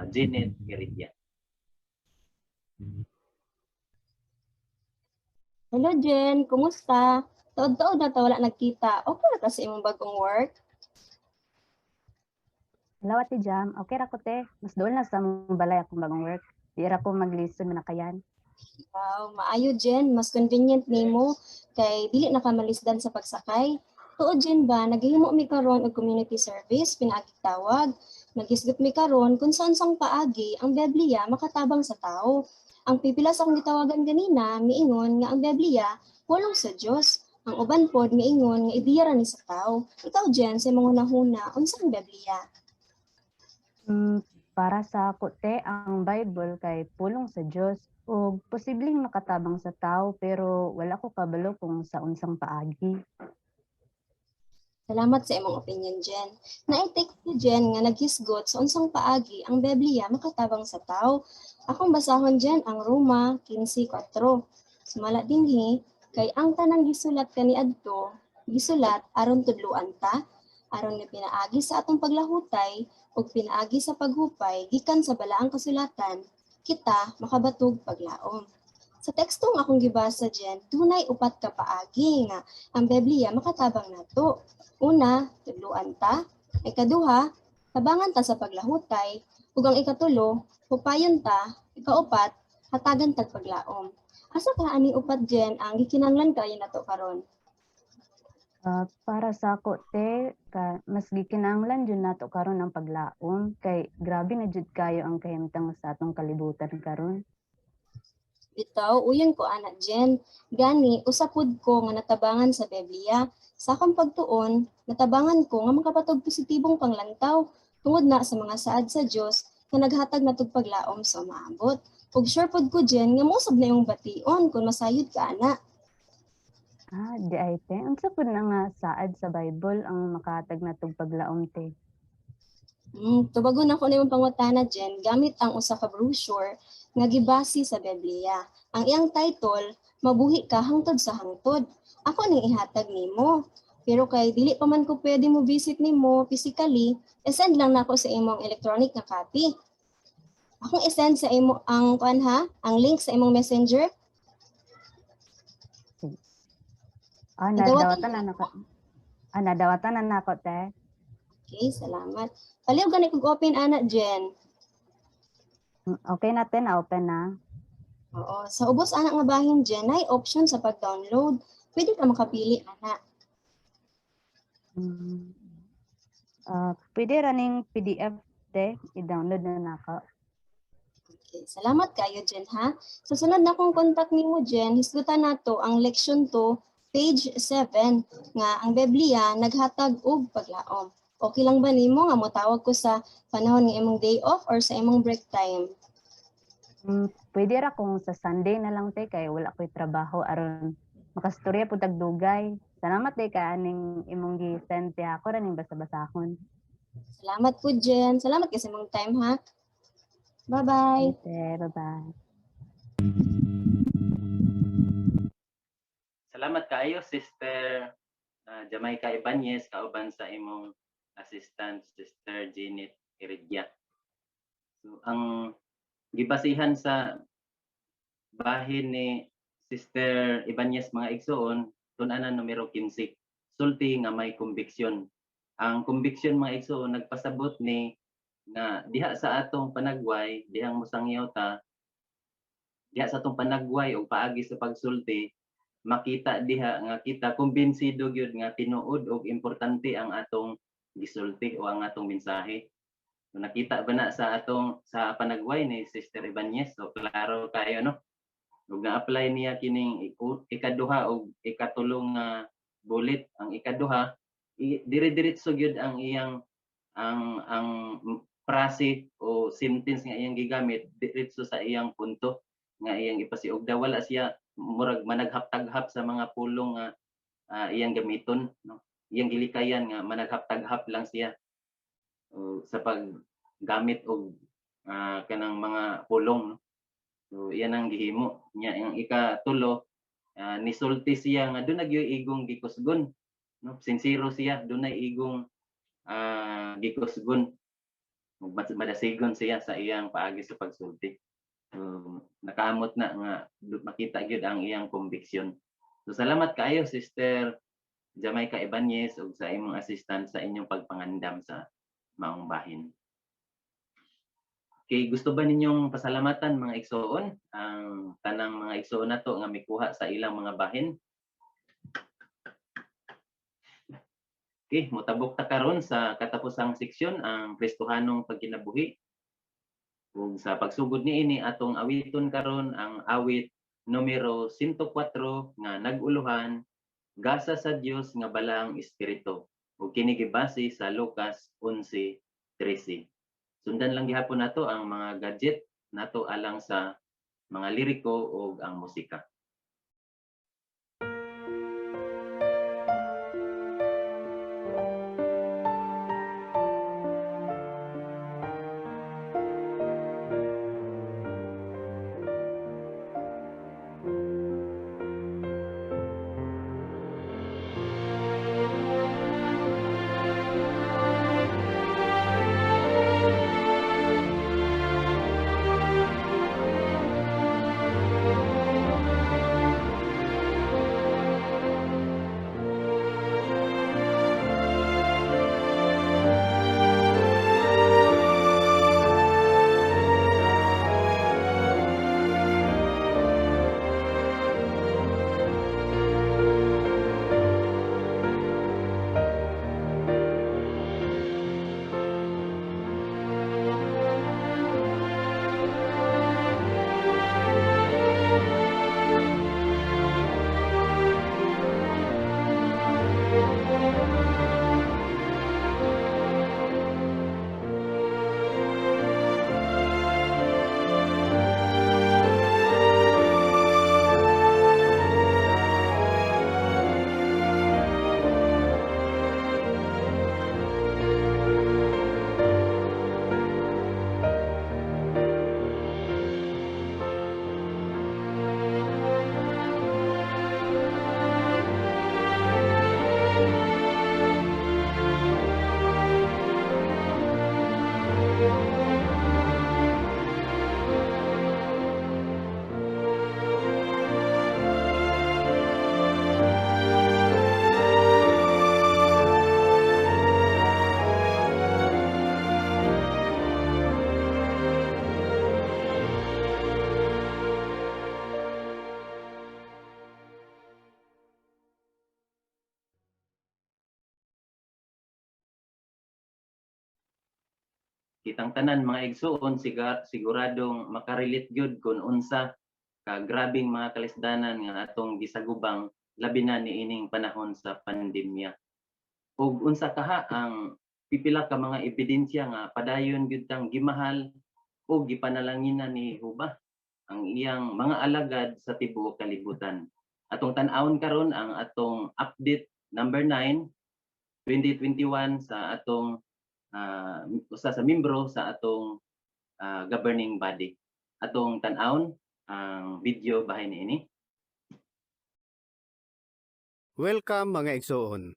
Janet Iridia. Hello Jen, kumusta? Taod-taod na wala nagkita. Okay na ta sa imong bagong work? Hello Ate Jam, okay ra ko te. Mas doon na sa mong balay akong bagong work. Di ra ko mag-listen manakayan. Wow, maayo Jen, mas convenient nimo kay dili na ka malisdan sa pagsakay. Tuod Jen ba, naghihimo mi karon og community service pinaagi tawag. Nagisgot mi karon kung saan sang paagi ang Biblia makatabang sa tao. Ang pipilas akong gitawagan ganina, miingon nga ang Biblia pulong sa Dios. Ang uban pod miingon nga ideya ra ni sa tao. Ikaw Jen, sa imong hunahuna, unsa ang Biblia? Para sa ako te, ang Bible kay pulong sa Dios ug posibleng makatabang sa tao pero wala ko kabalo kung sa unsang paagi. Salamat sa imong opinion, Jen. Na-text ko, Jen, nga naghisgot sa unsang paagi ang Biblia makatabang sa tao. Akong basahon, Jen, ang Roma 15:4. Sumala dinhi, kay ang tanang gisulat kaniadto, gisulat aron tudloan ta, aron nga pinaagi sa atong paglahutay, ug pinaagi sa paghupay, gikan sa balaang kasulatan, kita makabatog paglaom. Sa tekstong akong gibasa, Jen, tunay upat ka paagi nga ang Biblia makatabang nato. Una, tudloan ta. Ikaduha, tabangan ta sa paglahutay. Ug ang ikatulo, hupayon ta. Ikaupat, hatagan tag paglaom. Asa ka ani upat Jen ang gikinahanglan kayo nato karon? Para sa ako te, mas gikinahanglan jud nato karon ang paglaom kay grabe na jud kayo ang kahimtang sa atong kalibutan karon. Bitaw, uyon ko anak Jen. Gani, usapod ko nga natabangan sa Biblia. Sa akong pagtuon, natabangan ko nga makapatog positibong panglantaw tungod na sa mga saad sa Dios nga naghatag natog paglaom sa maabot. Ug sure pod ko Jen nga mousab na yung bation kung masayod ka ana. Di ay te, unsa pud na nga saad sa Bible ang makahatag natog paglaom te? Tubagon ako na yung pangutana Jen gamit ang usa ka brochure nga gibase sa Biblia. Ang iyang title, Mabuhi ka hangtod sa hangtod. Ako ning ihatag nimo. Pero kay dili pa man ko pwede mo visit nimo physically, i-send lang nako sa imong electronic na copy. Akong i-send sa imo ang ang link sa imong messenger. Nadawatan na nako te. Okay, salamat. Paliw gani kog open ana Jen. Okay natin, na-open na. Oo, sa ubos anak nga bahin dyan, ay option sa pag-download. Pwede ka makapili, anak. Pwede running PDF te, i-download na nako. Okay, salamat kayo dyan, ha? Sa sunod na kong contact nimo dyan, hisgutan nato ang leksyon 2, page 7, nga ang Biblia naghatag og paglaom. Okay lang ba nimo nga motawag ko sa panahon ng imong day off or sa imong break time? Pwede ra kung sa Sunday na lang te kay wala ko'y trabaho aron makastorya pud tag dugay. Salamat te ka aning imong gi-send te ako ra ning basa-basahon. Salamat po dyan. Salamat kasi mong time, ha? Bye-bye. Okay, bye-bye. Salamat kaayo, Sister Jamaica Ibanez, kauban sa imong assistant, Sister Janet Heredia. So, ang gibasihan sa bahin ni Sister Ibanez mga igsoon, tun-anan numero 15, sulti nga may conviction. Ang conviction mga igsoon nagpasabot ni na diha sa atong panagway, dihang musangyaw ta, diha sa atong panagway o paagi sa pagsulti, makita diha nga kita kumbinsido gyud nga tinuod og importante ang atong gisulti o ang atong mensahe. So, nakita ba na sa atong sa panagway ni Sister Ibanez, so klaro kayo no. Ug na-apply niya kining ikaduha o ikatulong nga bullet. Ang ikaduha dire-diretso gyud ang iyang ang frase o sentence nga iyang gigamit diretso sa iyang punto nga iyang ipasiugda. Wala siya murag managhap-taghap sa mga pulong nga iyang gamiton, no. Iyang gilikayan nga managhap-taghap lang siya sa paggamit og kanang mga pulong, no. So iyan ang gihimo niya. Ang ikatulo, nisulti siya nga dunay igong gikusgon, no. Sincero siya, dunay igong gikusgon. Madasigon siya sa iyang paagi sa pagsulti. So, nakaamot na nga makita gyud ang iyang conviction. So salamat kaayo Sister Jamaica Ibanez ug sa imong assistant sa inyong pagpangandam sa maong bahin. Okay, gusto ba ninyong pasalamatan mga igsoon ang tanang mga igsoon nato nga mikuha sa ilang mga bahin? Okay, motabok ta karon sa katapusang seksyon ang Kristohanong pagkinabuhi. Ug sa pagsugod niini atong awiton karon ang awit numero 104 nga nag-uluhan, Gasa sa Dios nga Balaang Espiritu. Ug kini gibase sa Lucas 11:13. Sundan lang gihapon nato ang mga gadget nato alang sa mga liriko ug ang musika. kitang tanan mga igsuon siguradong makarelate gyud kung unsa ka grabing mga kalisdanan nga atong gisagubang labi na niining panahon sa pandemya. Ug unsa kaha ang pipila ka mga ebidensya nga padayon gyud tang gimahal o gipanalanginan ni Jehova ang iyang mga alagad sa tibuok kalibutan. Atong tan-awon karon ang atong update number 9 2021 sa atong usa sa membro sa atong governing body. Atong tan-awon ang video bahin niini. Welcome mga igsoon.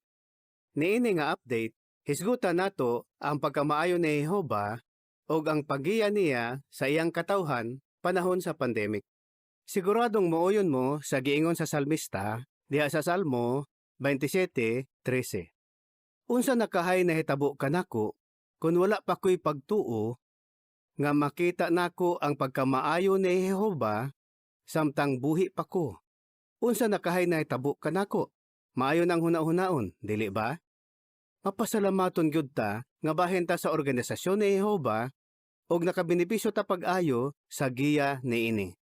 Niini nga update, hisgutan nato ang pagkamaayo ni Jehova o ang pagiya niya sa iyang katawhan panahon sa pandemic. Siguradong mooyon mo sa giingon sa salmista diha sa Salmo 27:13. Unsa nakahay na hitabo kanako kun wala pa ko'y pagtuo nga makita nako ang pagkamaayo ni Jehova samtang buhi pa ko. Unsa nakahay na hitabo kanako? Maayo nang huna-hunaon, dili ba? Mapasalamaton gyud ta nga bahin ta sa organisasyon ni Jehova og nakabenepisyo ta pag-ayo sa giya niini.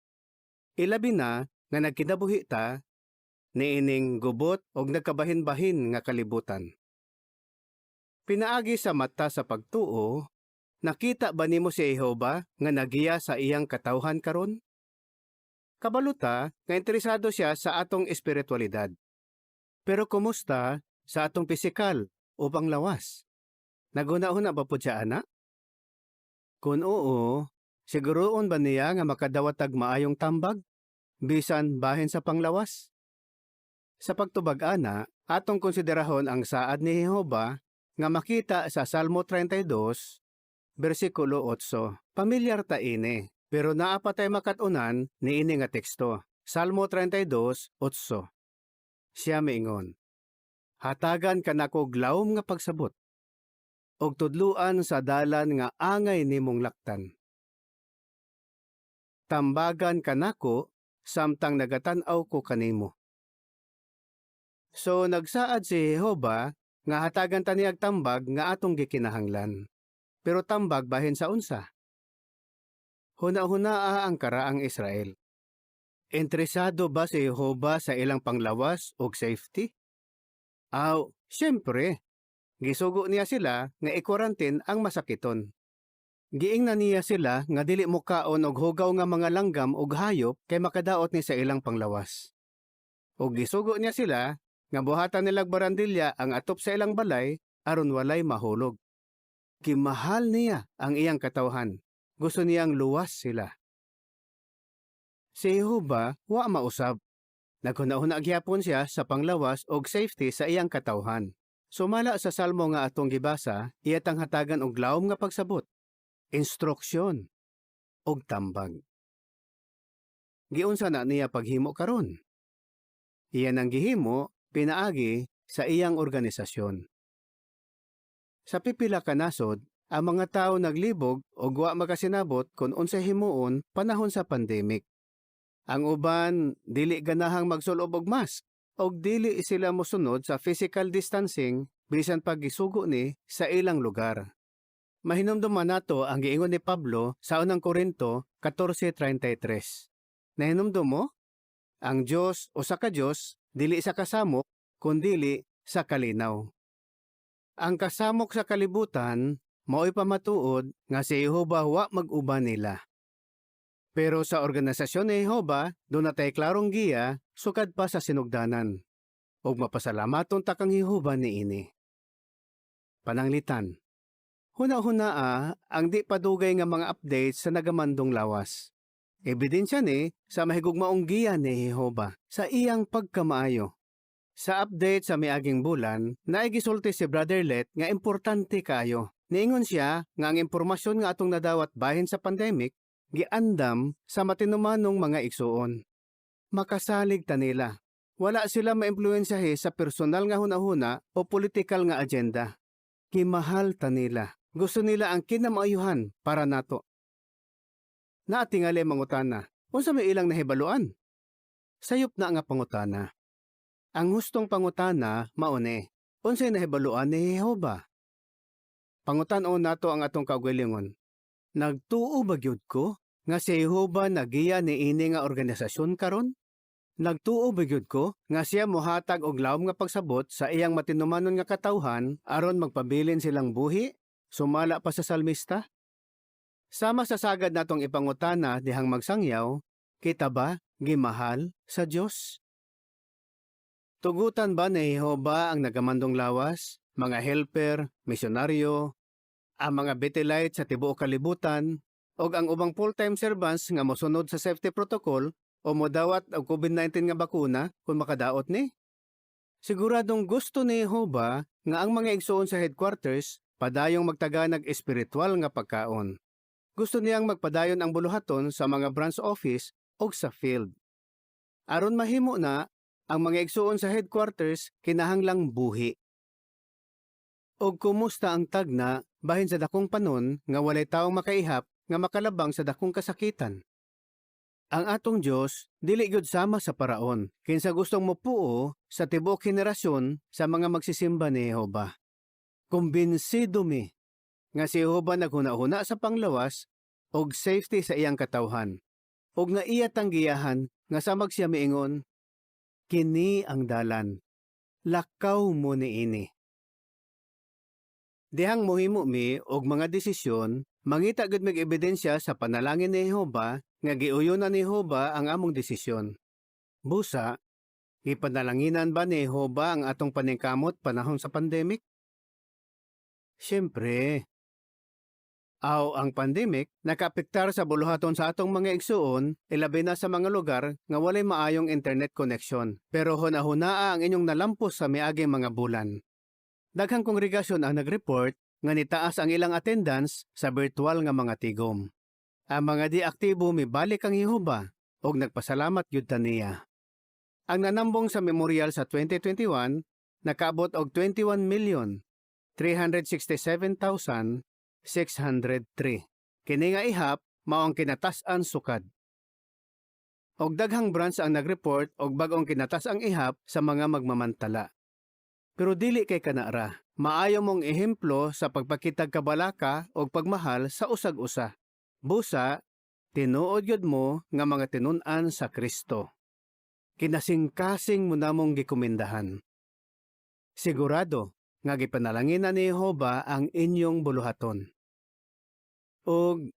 Ilabi na nga nagkinabuhi ta niining gubot og nagkabahin-bahin nga kalibutan. Pinaagi sa mata sa pagtuo, nakita ba nimo si Jehova nga nagiya sa iyang katawhan karon? Kabaluta nga interesado siya sa atong espiritualidad. Pero kumusta sa atong pisikal o panglawas? Naguna-una ba po siya, ana? Kung oo, siguroon ba niya nga makadawatag maayong tambag? Bisan bahin sa panglawas? Sa pagtubag, ana, atong konsiderahon ang saad ni Jehova nga makita sa Salmo 32, versikulo 8. Pamilyar ta ini, pero naapa tay makatunan ni ini nga teksto. Salmo 32:8. Siya miingon, hatagan kanako glawom nga pagsabot, og tudluan sa dalan nga angay nimong laktan. Tambagan kanako samtang nagatanaw ko kanimo. So nagsaad si Jehova nga hatagan ta niyag tambag nga atong gikinahanglan. Pero tambag bahin sa unsa? Huna-hunaa ang karaang Israel. Interesado ba si Jehova sa ilang panglawas o safety? Siyempre. Gisugo niya sila nga i-quarantine ang masakiton. Giingnan niya sila nga dili mo kaon og hugaw nga mga langgam og hayop kay makadaot ni sa ilang panglawas. Og gisugo niya sila nga buhatan nilag barandilya ang atop sa ilang balay aron walay mahulog. Kimahal niya ang iyang katawhan. Gusto niyang luwas sila. Si Jehova wa mausab. Naghuna-huna gyapon siya sa panglawas og safety sa iyang katawhan. Sumala sa salmo nga atong gibasa, iyatang hatagan og lawom nga pagsabot, instruksyon og tambag. Giunsa na niya paghimo karon? Iyan ang gihimo pinaagi sa iyang organisasyon. Sa pipila ka nasod, ang mga tao naglibog og wa makasinabot kung unsay himuon panahon sa pandemic. Ang uban dili ganahang magsulob og mask og dili sila mosunod sa physical distancing bisan pag gisugo ni sa ilang lugar. Mahinumduman nato ang giingon ni Pablo sa unang Korinto 14:33. Nahinumdum mo? Ang Dios o sa ka-Dios dili sa kasamok kundi sa kalinaw. Ang kasamok sa kalibutan mao'y pamatuod nga si Jehova wa mag-uban nila. Pero sa organisasyon ni Jehova, doon na tayo klarong giya, sukad pa sa sinugdanan. Og mapasalamaton ta kang Jehova ni ini. Pananglitan. Huna-hunaa ang di padugay nga mga updates sa nagamandong lawas. Ebidensya ni sa mahigugmaong giya ni Jehova sa iyang pagkamaayo. Sa update sa miaging bulan, naigisulti si Brother Let nga importante kayo. Niingon siya nga ang impormasyon nga atong nadawat bahin sa pandemic, giandam sa matinumanong mga igsuon. Makasalig ta nila. Wala sila maimpluwensyahe sa personal nga hunahuna o political nga agenda. Kimahal ta nila. Gusto nila ang kinamaayuhan para nato. Naatingali mangutana, unsa may ilang nahibaluan? Sayop na nga pangutana. Ang hustong pangutana maune, unsay nahibaluan ni Jehova? pangutan-on nato ang atong kaugalingon. Nagtuo ba gyud ko nga si Jehova nagiya niini nga organisasyon karon? Nagtuo ba gyud ko nga siya mohatag og lawom nga pagsabot sa iyang matinumanon nga katawhan aron magpabilin silang buhi? Sumala pa sa salmista? Sama sa sagad natong ipangutana dihang magsangyaw, kita ba gimahal sa Dios? Tugutan ba ni Jehova ang nagamandong lawas, mga helper, misyonaryo, ang mga Bethelite sa tibuok kalibutan, o ang ubang full-time servants nga mosunod sa safety protocol o modawat og COVID-19 nga bakuna kung makadaot ni? Siguradong gusto ni Jehova nga ang mga igsoon sa headquarters padayong magtaganag espiritual nga pagkaon. Gusto niyang magpadayon ang buluhaton sa mga branch office o sa field. Aron mahimo na, ang mga igsoon sa headquarters kinahanglang buhi. Og kumusta ang tagna bahin sa dakong panon nga walay taong makaihap nga makalabang sa dakong kasakitan? Ang atong Diyos dili gyud sama sa paraon kinsa gustong mopuo sa tibuok henerasyon sa mga magsisimba ni Jehova. Kumbinsido mi nga si Jehova naghuna-huna sa panglawas og safety sa iyang katawhan og nga iya tanggiyahan nga samag siya miingon, kini ang dalan, lakaw mo niini. Dihang mohimo mi og mga desisyon, mangita gud mig ebidensya sa panalangin ni Jehova nga giuyonan ni Jehova ang among desisyon. Busa, ipanalanginan ba ni Jehova ang atong paningkamot panahon sa pandemic? Siyempre. Ang pandemic nakaapektar sa buluhaton sa atong mga igsuon, ilabi na sa mga lugar nga walay maayong internet connection. Pero hunahunaa ang inyong nalampos sa miaging mga bulan. Daghang kongregasyon ang nag-report nga nitaas ang ilang attendance sa virtual nga mga tigom. Ang mga di aktibo mibalik ang Jehova og nagpasalamat gyud ta niya. Ang nanambong sa memorial sa 2021 nakaabot og 21,367,603. Kini nga ihap mao ang kinatas-an sukad. Og daghang branch ang nag-report og bag-ong kinatas ang ihap sa mga magmamantala. Pero dili kay kanara, maayo mong ehemplo sa pagpakitag kabalaka o pagmahal sa usag-usa. Busa, tinuod yun mo nga mga tinun-an sa Kristo. Kinasing-kasing mo namong gikumindahan. Sigurado nga gipanalangin ni Jehova ang inyong buluhaton. Og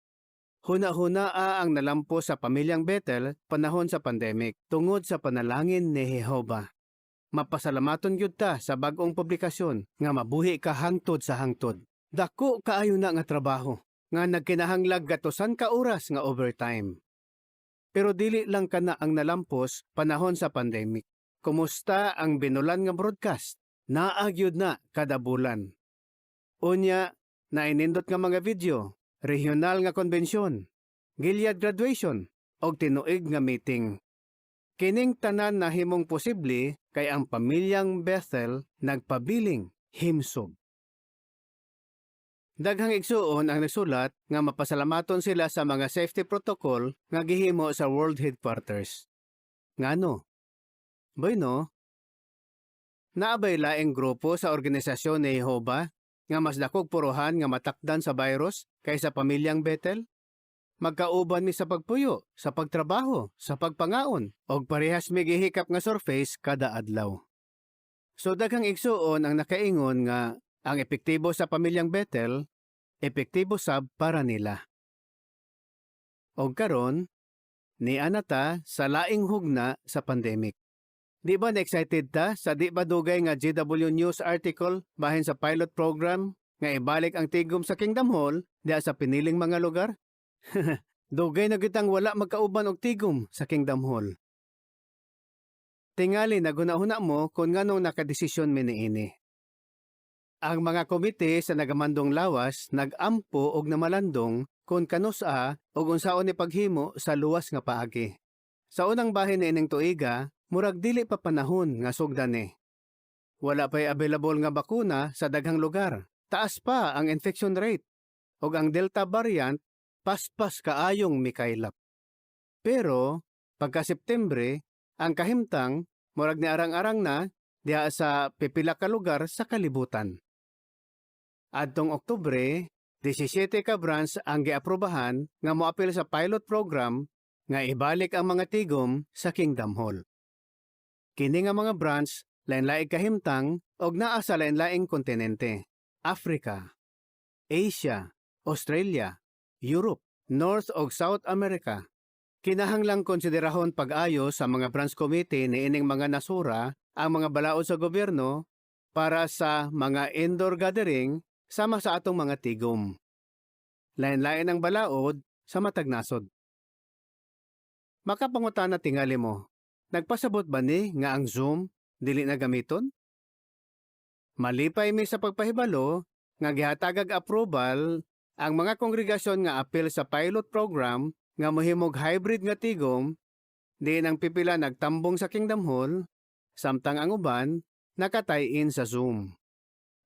huna-hunaa ang nalampo sa pamilyang Bethel panahon sa pandemic tungod sa panalangin ni Jehova. Mapasalamaton gyud ta sa bag-ong publikasyon nga mabuhi ka hangtod sa hangtod. Dako kaayo na nga trabaho nga nagkinahanglag gatusan ka oras nga overtime. Pero dili lang kana ang nalampos panahon sa pandemic. Kumusta ang binulan nga broadcast? Naagyud na kada bulan. Unya, nainindot nga mga video, regional nga konbensyon, Gilead graduation, og tinuig nga meeting. Kining tanan na himong posible kay ang pamilyang Bethel nagpabiling himsog. Daghang igsuon ang nagsulat nga mapasalamaton sila sa mga safety protocol nga gihimo sa World Headquarters. Ngano? Bueno, naabay laing grupo sa organisasyon ni Jehova nga mas dakog puruhan nga matakdan sa virus kaysa pamilyang Bethel? Magkauban mi sa pagpuyo, sa pagtrabaho, sa pagpangaon, og parehas mi gihikap nga surface kada adlaw. So daghang igsuon ang nakaingon nga ang epektibo sa pamilyang Bethel, epektibo sab para nila. Og karon, niana ta sa laing hugna sa pandemic. Di ba na-excited ta sa di ba dugay nga GW News article bahin sa pilot program nga ibalik ang tigom sa Kingdom Hall diha sa piniling mga lugar? Dugay na gitang wala magkauban og tigom sa Kingdom Hall. Tingali na gunahuna mo kung nganong nakadesisyon mi niini. Ang mga komite sa nagamandong lawas nagampo og namalandong kung kanusa og unsaon ni paghimo sa luwas nga paagi. Sa unang bahin ining tuiga, murag dili pa panahon nga sugdan ni. Wala pa'y available nga bakuna sa daghang lugar. Taas pa ang infection rate. Og ang Delta variant paspas kaayong mikaylap. Pero, pagka Septembre, ang kahimtang, murag ni arang-arang na, diha sa pipila ka lugar sa kalibutan. Adtong Oktubre, 17 ka branch ang giaprobahan nga moapil sa pilot program nga ibalik ang mga tigom sa Kingdom Hall. Kini nga mga branch lain-laing kahimtang og naa sa lain-laing kontinente: Africa, Asia, Australia, Europe, North ug South America. Kinahanglang konsiderahon pag-ayo sa mga branch committee niining mga nasura ang mga balaod sa gobyerno para sa mga indoor gathering sama sa atong mga tigom. Lain-lain ang balaod sa matag nasod. Makapangutana tingali mo, nagpasabot ba ni nga ang Zoom dili na gamiton? Malipay mi sa pagpahibalo nga gihatagag approval ang mga kongregasyon nga apil sa pilot program nga mohimog hybrid nga tigom, diin ang pipila nagtambong sa Kingdom Hall, samtang ang uban nakatay-in sa Zoom.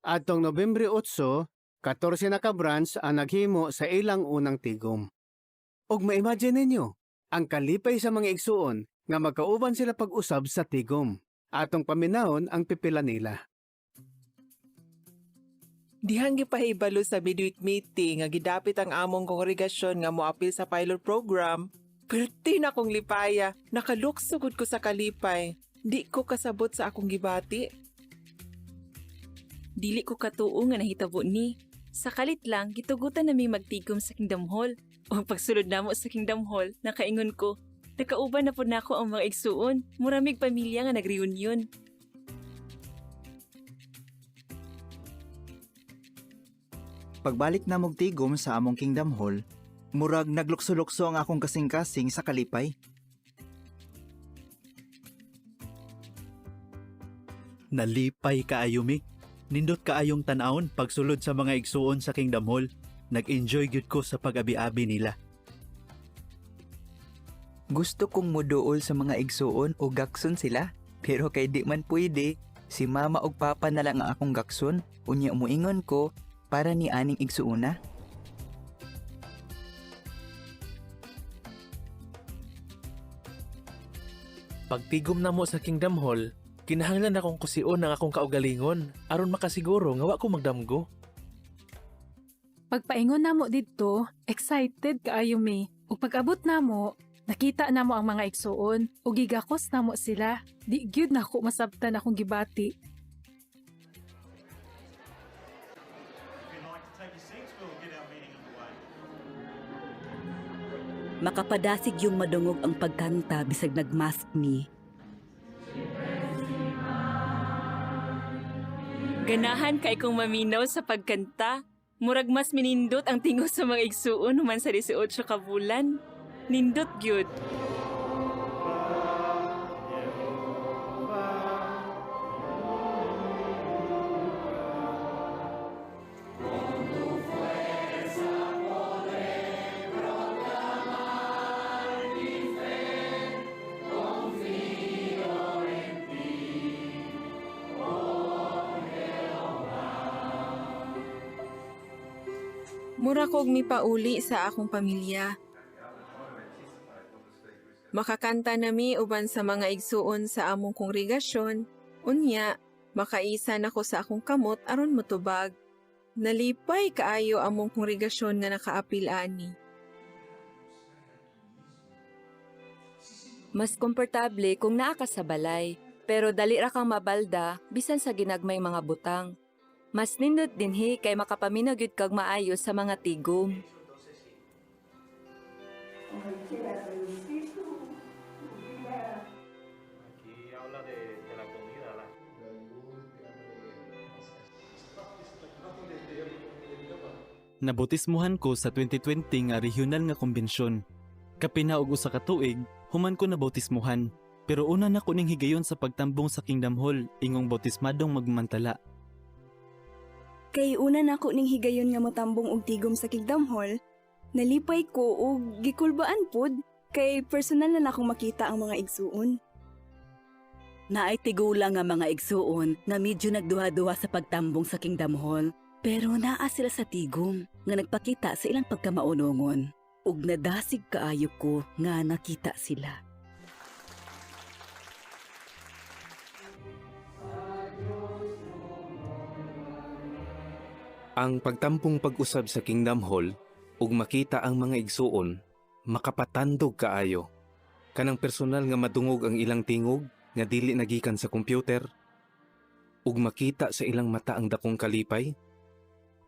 Adtong Nobyembre 8, 14 na ka branch ang naghimo sa ilang unang tigom. Og ma-imagine ninyo, ang kalipay sa mga igsuon nga magkauban sila pag-usab sa tigom. Atong paminahon ang pipila nila. Dihang gipahibalo sa midweek meeting nga gidapit ang among kongregasyon nga moapil sa pilot program, perti na akong lipaya, nakaluksugod ko sa kalipay. Di ko kasabot sa akong gibati. Dili ko katuo nga nahitabo ni. Sa kalit lang, gitugutan nami magtigom sa Kingdom Hall. O pagsulod namo sa Kingdom Hall, nakaingon ko, nakauban na po na ako ang mga igsuon. Muramig pamilya nga nag-reunion. Pagbalik na mog tigom sa among Kingdom Hall, murag naglukso-lukso ang akong kasing-kasing sa kalipay. Nalipay kaayo mi. Nindot kaayong tanawon pagsulod sa mga igsuon sa Kingdom Hall. Nag-enjoy gyud ko sa pag-abi-abi nila. Gusto kong muduol sa mga igsuon o gakson sila, pero kay di man pwede, si mama og papa na lang ang akong gakson, unya muingon ko para ni aning igsuona. Pagtigom na mo sa Kingdom Hall, kinahanglan akong kusion ang akong kaugalingon aron makasiguro nga wa ko magdamgo. Pagpaingon namo didto, excited kaayo mi. Ug pag-abot namo, nakita namo ang mga igsuon ug gigakos namo sila. Di gyud nako masabtan akong gibati. Makapadasig yung madungog ang pagkanta bisag nagmask mi. Ganahan kay kong maminaw sa pagkanta. Murag mas minindot ang tingos sa mga igsuon human sa 18 ka bulan. Nindot gyud. Mura kog mipauli sa akong pamilya. Makakanta nami uban sa mga igsuon sa among kongregasyon, unya makaisa nako sa akong kamot aron motubag. Nalipay kaayo among kongregasyon nga nakaapil ani. Mas komportable kung naa ka sa balay, pero dali ra kang mabalda bisan sa ginagmay mga butang. Mas nindot dinhi kay makapaminaw gyud kag maayo sa mga tigom. Nabutismuhan ko sa 2020 nga regional nga konbensyon. Kapinaog usa ka tuig, human ko nabautismuhan. Pero una na ko ning higayon sa pagtambong sa Kingdom Hall, ingong bautismadong magmantala. Kay una nako ning higayon nga motambong og tigom sa Kingdom Hall, nalipay ko og gikulbaan pod kay personal na nako makita ang mga igsuon. Naay tigula nga mga igsuon nga medyo nagduha-duha sa pagtambong sa Kingdom Hall, pero naa sila sa tigom nga nagpakita sa ilang pagkamaunongon ug nadasig kaayo ko nga nakita sila. Ang pagtampong pag-usab sa Kingdom Hall ug makita ang mga igsuon, makapatandog kaayo. Kanang personal nga madungog ang ilang tingog nga dili nagikan sa kompyuter ug makita sa ilang mata ang dakong kalipay,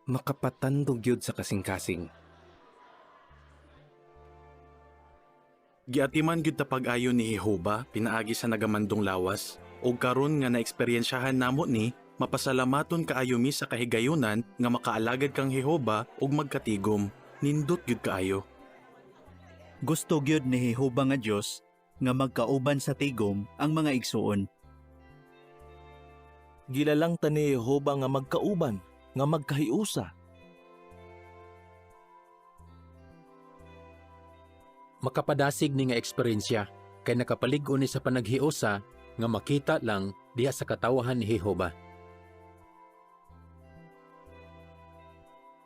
makapatandog yun sa kasing-kasing. Giatiman gyud ta pag-ayo ni Jehova pinaagi sa nagamandong lawas ug karon nga naeksperyensyahan namo ni mapasalamaton kaayo mi sa kahigayunan nga makaalagad kang Jehova ug magkatigom. Nindot gyud kaayo. Gusto gyud ni Jehova nga Dios nga magkauban sa tigom ang mga igsuon. Gilalang ta ni Jehova nga magkauban, nga magkahiusa. Makapadasig ni nga eksperyensya kay nakapalig-on ni sa panaghiusa nga makita lang diha sa katawahan ni Jehova.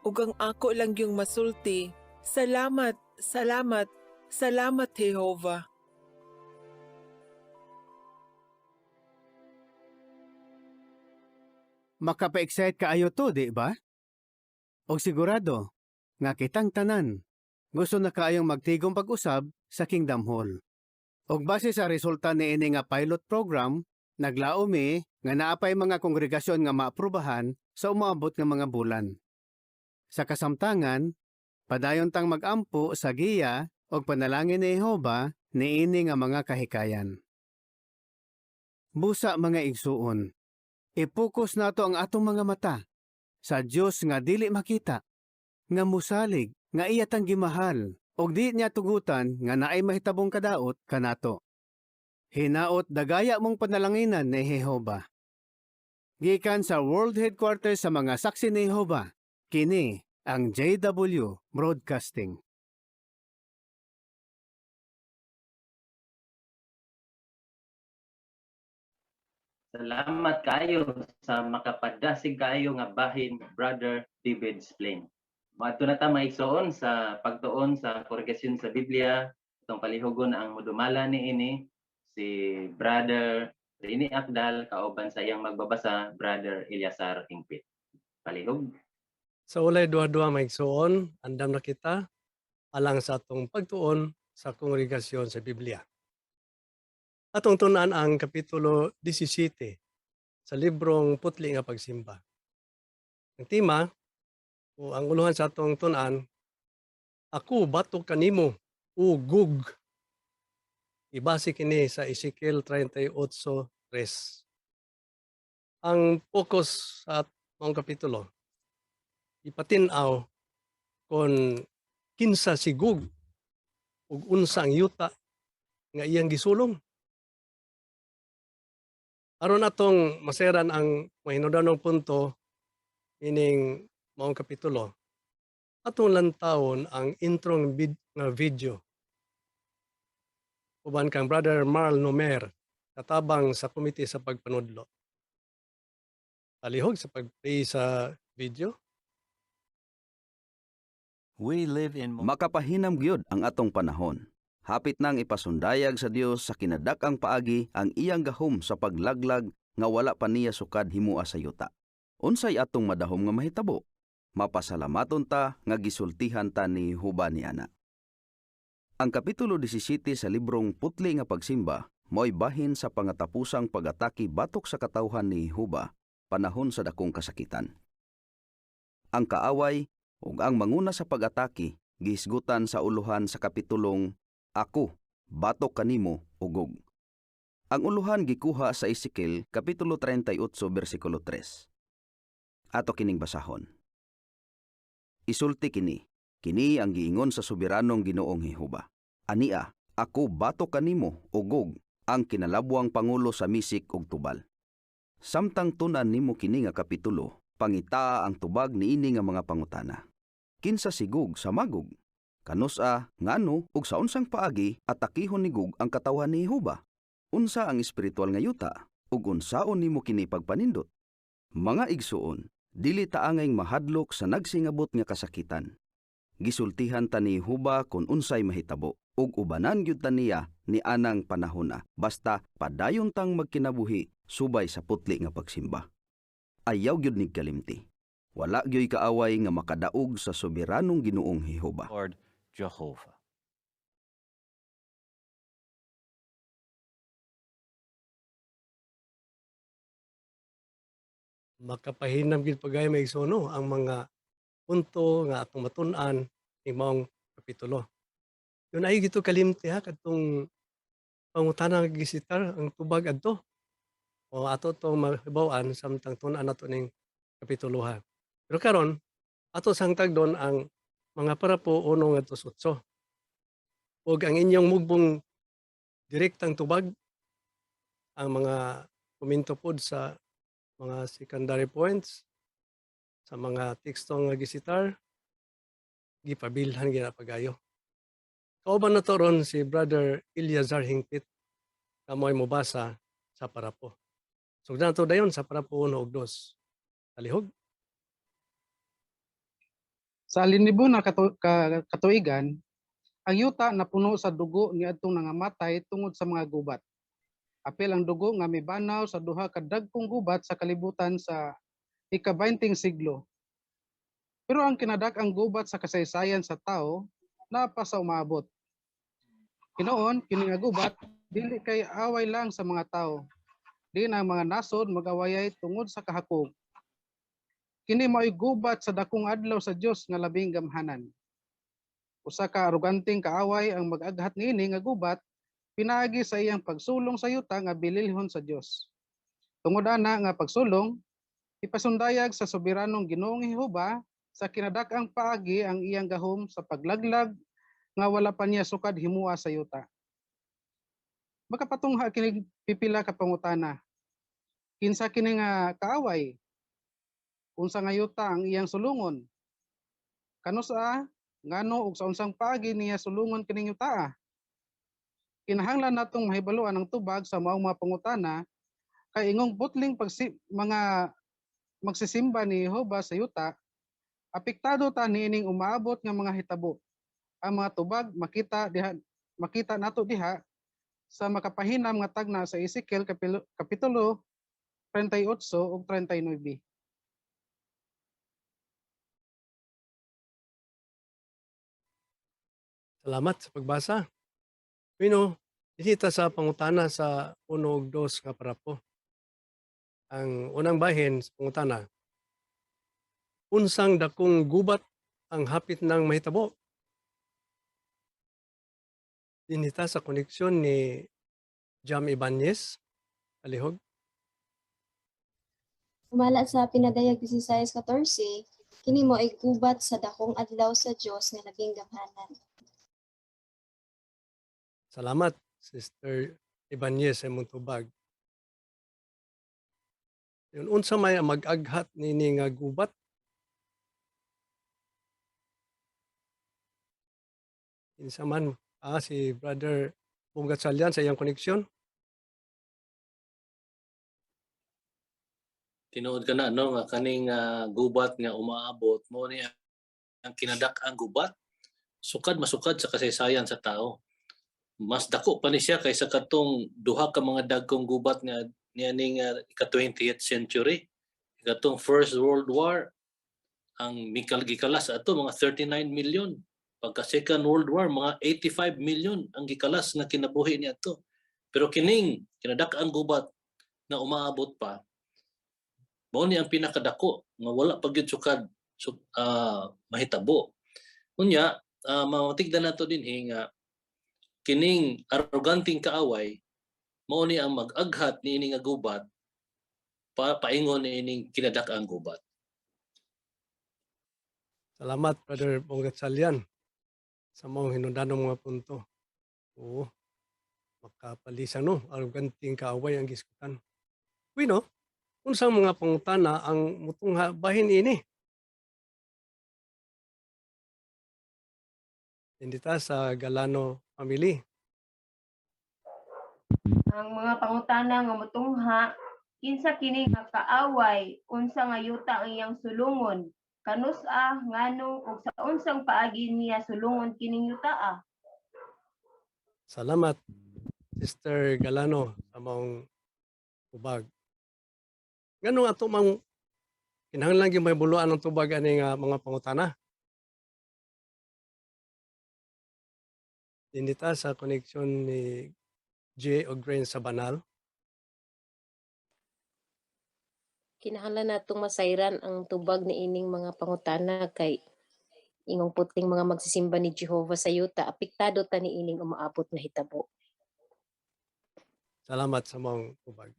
Ug ang ako lang yung masulti, salamat, salamat, salamat Jehova. Makapa-excite kaayo to, di ba? O sigurado, nga kitang tanan, gusto na kaayong magtigong pag-usab sa Kingdom Hall. Og base sa resulta ni ini nga pilot program, naglaomi nga naapay mga kongregasyon nga maaprubahan sa umaabot nga mga bulan. Sa kasamtangan, padayon tang mag-ampo sa giya og panalangin ni Jehova niini nga mga kahikayan. Busa mga igsuon, ipokus nato ang atong mga mata sa Dios nga dili makita, nga musalig, nga iyatang gimahal, og di niya tugutan nga naay mahitabong kadaot kanato. Hinaot dagaya mong panalanginan ni Jehova. Gikan sa World Headquarters sa mga saksi ni Jehova, kini ang JW Broadcasting. Salamat kayo sa makapadasig kayo nga bahin, Brother David Splain. Maadto na ta maigsoon sa pagtuon sa koregasyon sa Biblia, itong palihugon ang mudumala niini si Brother Rini Akdal kauban sa iyang magbabasa Brother Eliasar Hingpit. Palihog. Sa ulay duha-duha maigsoon, andam na kita alang sa atong pagtuon sa kongregasyon sa Biblia. Atong tunan ang kapitulo 17 sa librong Putli nga Pagsimba. Ang tema o ang uluhan sa atong tunan, ako batok kanimo o gug. Ibase kini sa Ezekiel 38:3. Ang focus sa atong kapitulo, ipatin-aw kon kinsa si gug ug unsa ang yuta nga iyang gisulong. Aron atong maseran ang mahinudanong punto ining maong kapitulo, atong lantawon ang introng video. Uban kang Brother Marl Nomer, katabang sa komite sa pagpanudlo. Palihog sa pag-play sa video. Makapahinam gyud ang atong panahon. Hapit nang ipasundayag sa Dios sa kinadak-ang paagi ang iyang gahom sa paglaglag nga wala pa niya sukad himua sa yuta. Unsay atong madahom nga mahitabo? Mapasalamaton ta nga gisultihan ta ni Jehova niana. Ang kapitulo 17 sa librong Putli nga Pagsimba mo'y bahin sa pangatapusang pag-atake batok sa katawhan ni Jehova panahon sa dakong kasakitan. Ang kaaway ug ang manguna sa pag-atake gihisgutan sa uluhan sa kapitulong Ako, batok kanimo, ugog. Ang uluhan gikuha sa Ezekiel kapitulo 38 bersikulo 3. Ato kining basahon. Isulti kini ang giingon sa soberanong Ginoong Jehova. Ania, ako batok kanimo, ugog, ang kinalabwang pangulo sa misik ug tubal. Samtang tunan nimo kini nga kapitulo, pangitaa ang tubag niini nga mga pangutana. Kinsa si Gog sa magog? Kanusa, ngano, ug sa unsang paagi atakihon ni Gog ang katawan ni Jehova? Unsa ang espiritual nga yuta? Ug unsaon nimo kini pagpanindot? Mga igsuon, dili ta angay mahadlok sa nagsingabot nga kasakitan. Gisultihan ta ni Jehova kung unsay mahitabo, ug ubanan gyud ta niya ni anang panahona, basta padayon tang magkinabuhi subay sa putli nga pagsimba. Ayaw gyud nig kalimti. Wala gyoy kaaway nga makadaog sa soberanong Ginoong Jehova. Lord Jehovah. Makapahinam gid pagay maigsuon ang mga punto nga atong matun-an ning maong kapitulo. Yun ay gito kalimti ha kadtong pangutana nga gisitar ang tubag adto. O ato tong mahibaw-an samtang tun-an nato ning kapitulo ha. Pero karon ato sangtag doon ang mga parapo 1 ngadto sa 8. Ug ang inyong mugbong direktang tubag ang mga komento pod sa mga secondary points sa mga teksto nga gisitar gipabilhan gyud pagayo. Kauban na to ron si Brother Eliazar Hingpit na mo'y mobasa sa parapo. So nato dayon sa parapo 1 ug 2. Talihog. Sa alinibon na katuigan, ang yuta na puno sa dugo niadtong nangamatay tungod sa mga gubat. Apil ang dugo nga mibanaw sa duha ka dagkong gubat sa kalibutan sa ika-20 siglo. Pero ang kinadak-ang gubat sa kasaysayan sa tao napa sa umaabot. Kinoon kini nga gubat dili kay away lang sa mga tao. Di ang mga nasod mag-awayay tungod sa kahakog. Kini mao'y gubat sa dakong adlaw sa Dios nga labing gamhanan. Usa ka aroganting kaaway ang mag-aghat niini nga gubat pinaagi sa iyang pagsulong sa yuta nga bililhon sa Dios. Tungod ana nga pagsulong, ipasundayag sa soberanong Ginoong Jehova sa kinadak-ang paagi ang iyang gahom sa paglaglag nga wala pa niya sukad himua sa yuta. Makapatungha kini pipila ka pangutana. Kinsa kini nga kaaway? Unsa nga yuta ang iyang sulungon? Kanusa ngano ug sa unsang paagi niya sulungon kining yuta? Kinahanglan natong mahibaluan ang tubag sa maong mga pangutana kay ingong putling mga magsisimba ni Jehova sa yuta, apektado ta niining umaabot nga mga hitabo. Ang mga tubag makita nato diha sa makapahinam nga tagna sa Ezekiel kapitulo 38 ug 39. Salamat sa pagbasa. Pino, isita sa pangutana sa 1 ug 2 nga parapo. Ang unang bahin sa pangutana, unsang dakong gubat ang hapit ng mahitabo? Dinita sa koneksyon ni Jam Ibanez, Alihog. Sumala sa pinadayag 16:14, kini mo ay gubat sa dakong adlaw sa Dios nga labing gamhanan. Salamat, Sister Ibanez sa imong tubag. Yun, unsa may mag-aghat nini nga gubat? Insa man, si Brother Bungat Salyan sa iyang koneksyon. Tinuod ka na, no, nga kaning gubat nga umaabot, mo ni ang kinadak-ang gubat, masukad sa kasaysayan sa tao. Mas dako pa ni siya kaysa katong duha ka mga dagkong gubat nga nianing ika-20th century. Katong First World War, ang gikalas ato mga 39 million. Pagka Second World War, mga 85 million ang gikalas nga kinabuhi niadto. Pero kining kinadak-ang gubat na umaabot pa, mao ni ang pinakadako nga wala pa gyud sukad mahitabo. Unya, matigdan nato dinhi nga kining arroganting kaaway mao ni ang mag-aghat niini nga gubat paingon niining kinadak-ang gubat. Salamat, Brother Bungat Salyan, sa mong hinundanong mga punto. Oo, makapalisan no, arroganting kaaway ang giskutan. Uy no, unsang mga pangutana ang mutungha bahin ini? Indita sa Galano family. Ang mga pangutana nga motungha, kinsa kini nga kaaway, unsa nga yuta ang iyang sulungon, kanusa ngano ug sa unsang paagi niya sulungon kining yuta? Salamat, Sister Galano, sa mong ubag. Ngano ato mang Kinahanglan gyud may buluan ng tubag ani nga mga pangutana. Dinita sa koneksyon ni J o Grain sa banal. Kinahanglan natong masayran ang tubag ni ining mga pangutana kay ingong putling mga magsisimba ni Jehovah sa yuta, apektado ta ni ining umaabot nga hitabo. Salamat sa mong tubag.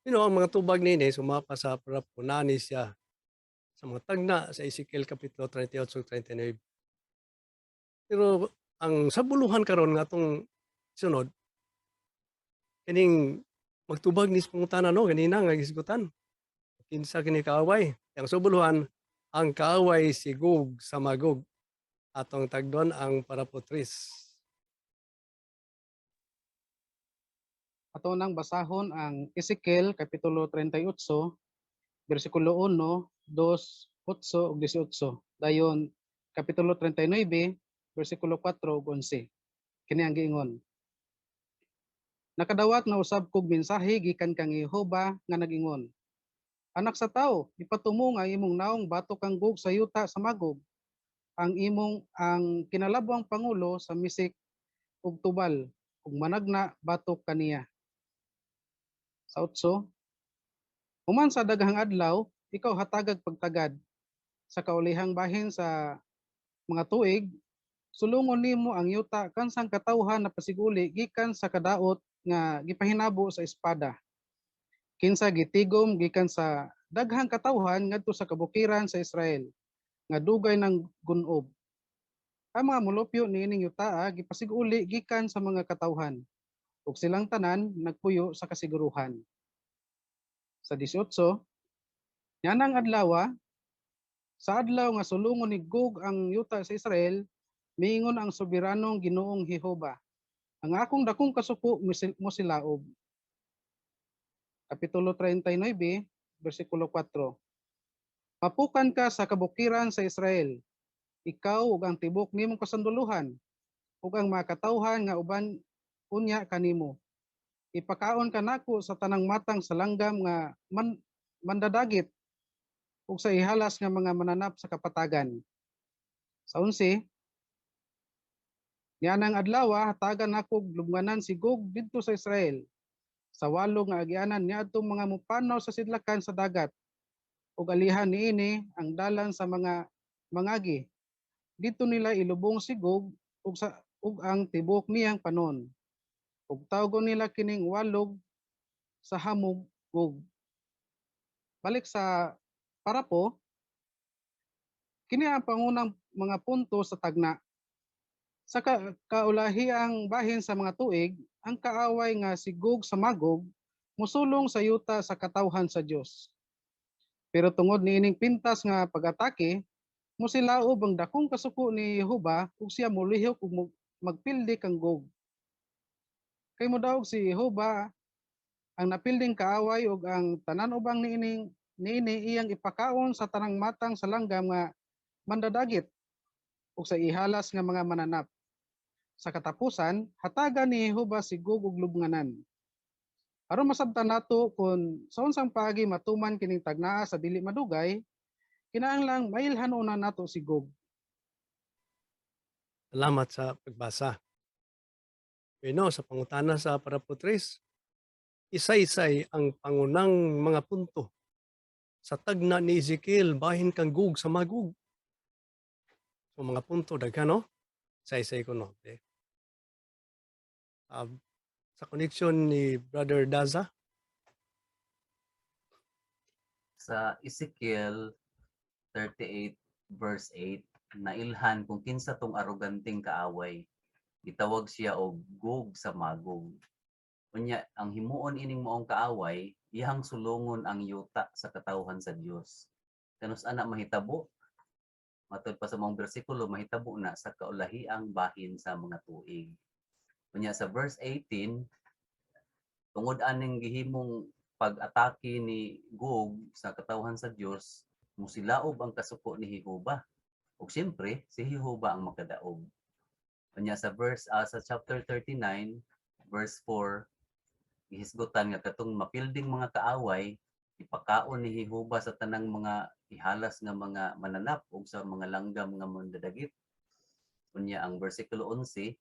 Ang mga tubag nini sumapa sa parapunani siya sa mga tagna sa Ezekiel Kapitulo 38-39. Pero ang sabuluhan karon nga atong sunod, kining magtubag ni pangutana no, ganina nga gisgutan. Kinsa kini kaaway? Ang sabuluhan, ang kaaway si Gog sa Magog. Atong tagdon ang paraputris. Ato nang basahon ang Ezekiel Kapitulo 38, versikulo 1, 2, 8 ug 18. Dayon Kapitulo 39, versikulo 4 ug 11. Kini ang giingon. Nakadawat nga usab kog mensahe gikan kang Jehova nga nagingon. Anak sa tao, ipatumo nga imong naong batok kang Gog sa yuta sa Magog. Ang kinalabwang pangulo sa Misik ug Tubal ug managna batok kaniya. Sa 8, human sa daghang adlaw, ikaw hatagag pagtagad sa kaulihang bahin sa mga tuig, sulungon nimo ang yuta kansang katawhan na pasiguli gikan sa kadaot nga gipahinabo sa espada. Kinsa gitigom gikan sa daghang katawhan ngadto sa kabukiran sa Israel nga dugay ng gunob. Ang mga molupyo niining yuta gipasiguli gikan sa mga katawhan ug silang tanan nagpuyo sa kasiguruhan. Sa 18, yanang adlaw, sa adlaw nga sulungon ni Gog ang yuta sa Israel, miingon ang soberanong Ginoong Jehova, ang akong dakong kasuko mo silaob. Kapitulo 39, versikulo 4. Mapukan ka sa kabukiran sa Israel, ikaw ug ang tibok nimong kasanduluhan, ug ang mga katawhan nga uban unya kanimo. Ipakaon ka nako sa tanang matang sa langgam nga mandadagit ug sa ihalas nga mga mananap sa kapatagan. Sa 11, nianang adlaw hatagan nako lubnganan si Gog didto sa Israel. Sa 8 nga agianan niadtong mga mupanaw sa sidlakan sa dagat ug alihan niini ang dalan sa mga mangagi. Dito nila ilubong si Gog ug ang tibok niyang panon. Ug tawgon nila kining walog sa hamog Gog. Balik sa parapo, kini ang pangunang mga punto sa tagna. Sa kaulahiyang bahin sa mga tuig, ang kaaway nga si Gog sa Magog musulong sa yuta sa katawhan sa Dios. Pero tungod niining pintas nga pag-atake, musilaob ang dakong kasuko ni Jehova ug siya molihok ug magpildi kang Gog. Kay modaog si Jehova ang napilding kaaway ug ang tanan ubang niini iyang ipakaon sa tanang matang sa langgam nga mandadagit ug sa ihalas nga mga mananap. Sa katapusan, hatagan ni Jehova si Gog ug lubnganan. Aron masabtan nato kung sa unsang paagi matuman kining tagnaa sa dili madugay, kinahanglang mailhan una nato si Gog. Salamat sa pagbasa. Sa pangutana sa paraputris, isa-isay ang pangunang mga punto sa tagna ni Ezekiel bahin kang Gog sa Magog. So mga punto daghan no? Isa-isay ko no. Okay. Sa connection ni Brother Daza. Sa Ezekiel 38 verse 8, nailhan kung kinsa tong aroganting kaaway. Gitawag siya og Gog sa Magog. Unya, ang himuon ining moong kaaway, iyang sulungon ang yuta sa katawhan sa Dios. Kanus ana mahitabo? Matod pa sa mga bersikulo, mahitabo na sa kaulahiang bahin sa mga tuig. Unya sa verse 18, tungod aning gihimong pag-atake ni Gog sa katawhan sa Dios, musilaob ang kasuko ni Jehova. Ug siyempre, si Jehova ang makadaog. Unya sa sa chapter 39, verse 4, gihisgutan nga katong mapilding mga kaaway, ipakaon ni Jehova sa tanang mga ihalas nga mga mananap ug sa mga langgam nga mandadagit. Unya ang versikulo 11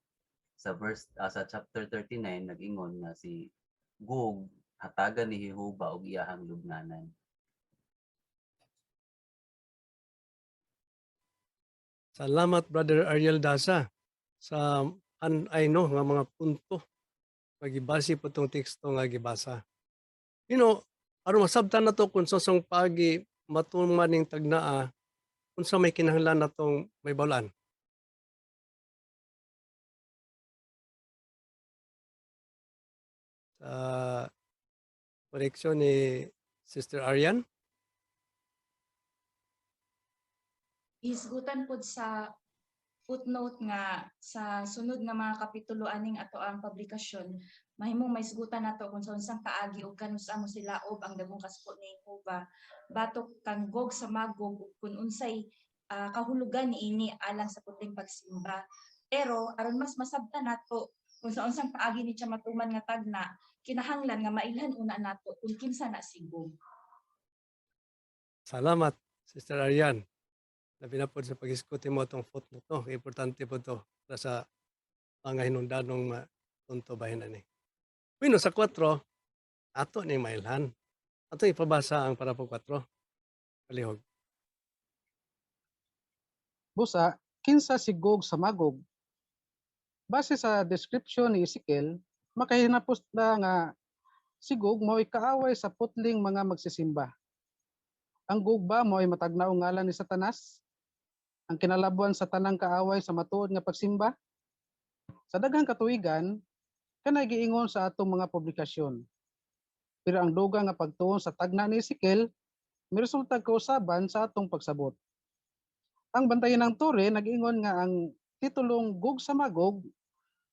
sa chapter 39 nag-ingon nga si Gog hatagan ni Jehova og iyahang lubnganan. Salamat Brother Ariel Daza sa no nga mga punto pagibasi po tong teksto nga gibasa. Aron masabtan na to kung sosong pagi matuman ning tagnaa unsa may kinahanglan natong may bawlan. Sa koreksyon ni Sister Arian. Isgutan pod sa footnote nga sa sunod nga mga kapitulo aning ato ang publikasyon mahimong maisgutan nato kung sa unsang kaagi ug kanusa mo sila ob ang dagong kaspo ni Jehova batok kang Gog sa Magog ug kun unsay kahulugan niini alang sa putling pagsimba. Pero aron mas masabtan nato kung sa unsang paagi ni siya matuman nga tagna kinahanglan nga mailhan una nato kung kinsa na si Gog. Salamat Sister Arian. Labi na po sa pag-iskuti mo itong footnote to. Importante po to para sa mga hinundanong punto bahin ani. Sa 4, ato ni mailhan. Ato ipabasa ang para po 4. Palihog. Busa, kinsa si Gog sa Magog. Base sa description ni Ezekiel, makahinapos na nga si Gog mo'y kaaway sa putling mga magsisimba. Ang Gog ba mo'y matagnaong ngalan ni Satanas? Ang kinalabuan sa tanang kaaway sa matuod nga pagsimba? Sa daghang katuigan, kanay giingon sa atong mga publikasyon. Pero ang dugang nga pagtuon sa tagna ni Ezekiel, may resulta kausaban sa atong pagsabot. Ang bantayan ng Tore nag-ingon nga ang titulong Gog sa Magog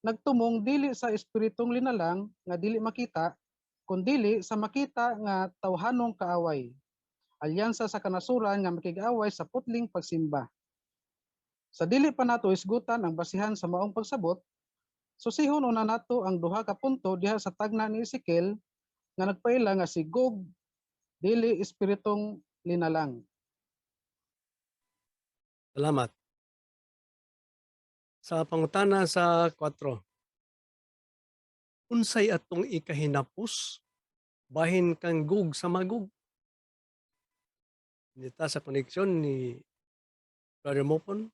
nagtumong dili sa espiritong linalang nga dili makita, kundi sa makita nga tawhanong kaaway. Alyansa sa kanasuran nga makig-away sa putling pagsimba. Sa dili pa nato isgutan ang basihan sa maong pagsabot, susihon una nato ang duha ka punto diha sa tagna ni Ezekiel nga nagpaila nga si Gog dili espiritong linalang. Salamat. Sa pangutana sa 4. Unsay atong ikahinapos bahin kang Gog sa Magog? Dita sa koneksyon ni Brother Mopon.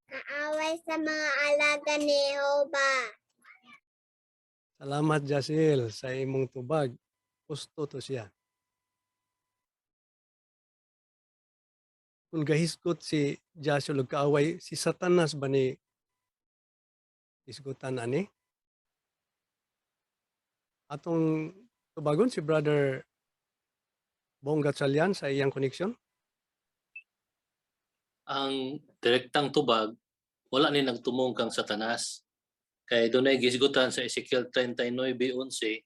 Kaaway sa mga alaga ni Jehova. Salamat Jasil sa imong tubag. Gusto to siya. Kung gahiskot si Jasil og kaaway, si Satanas ba ni isgutan ani? Atong tubagon si Brother Bong Gatchalian sa iyang koneksyon. Ang direktang tubag, wala ni nagtumong kang Satanas. Kay dunay gisgutan sa Ezekiel 39:11,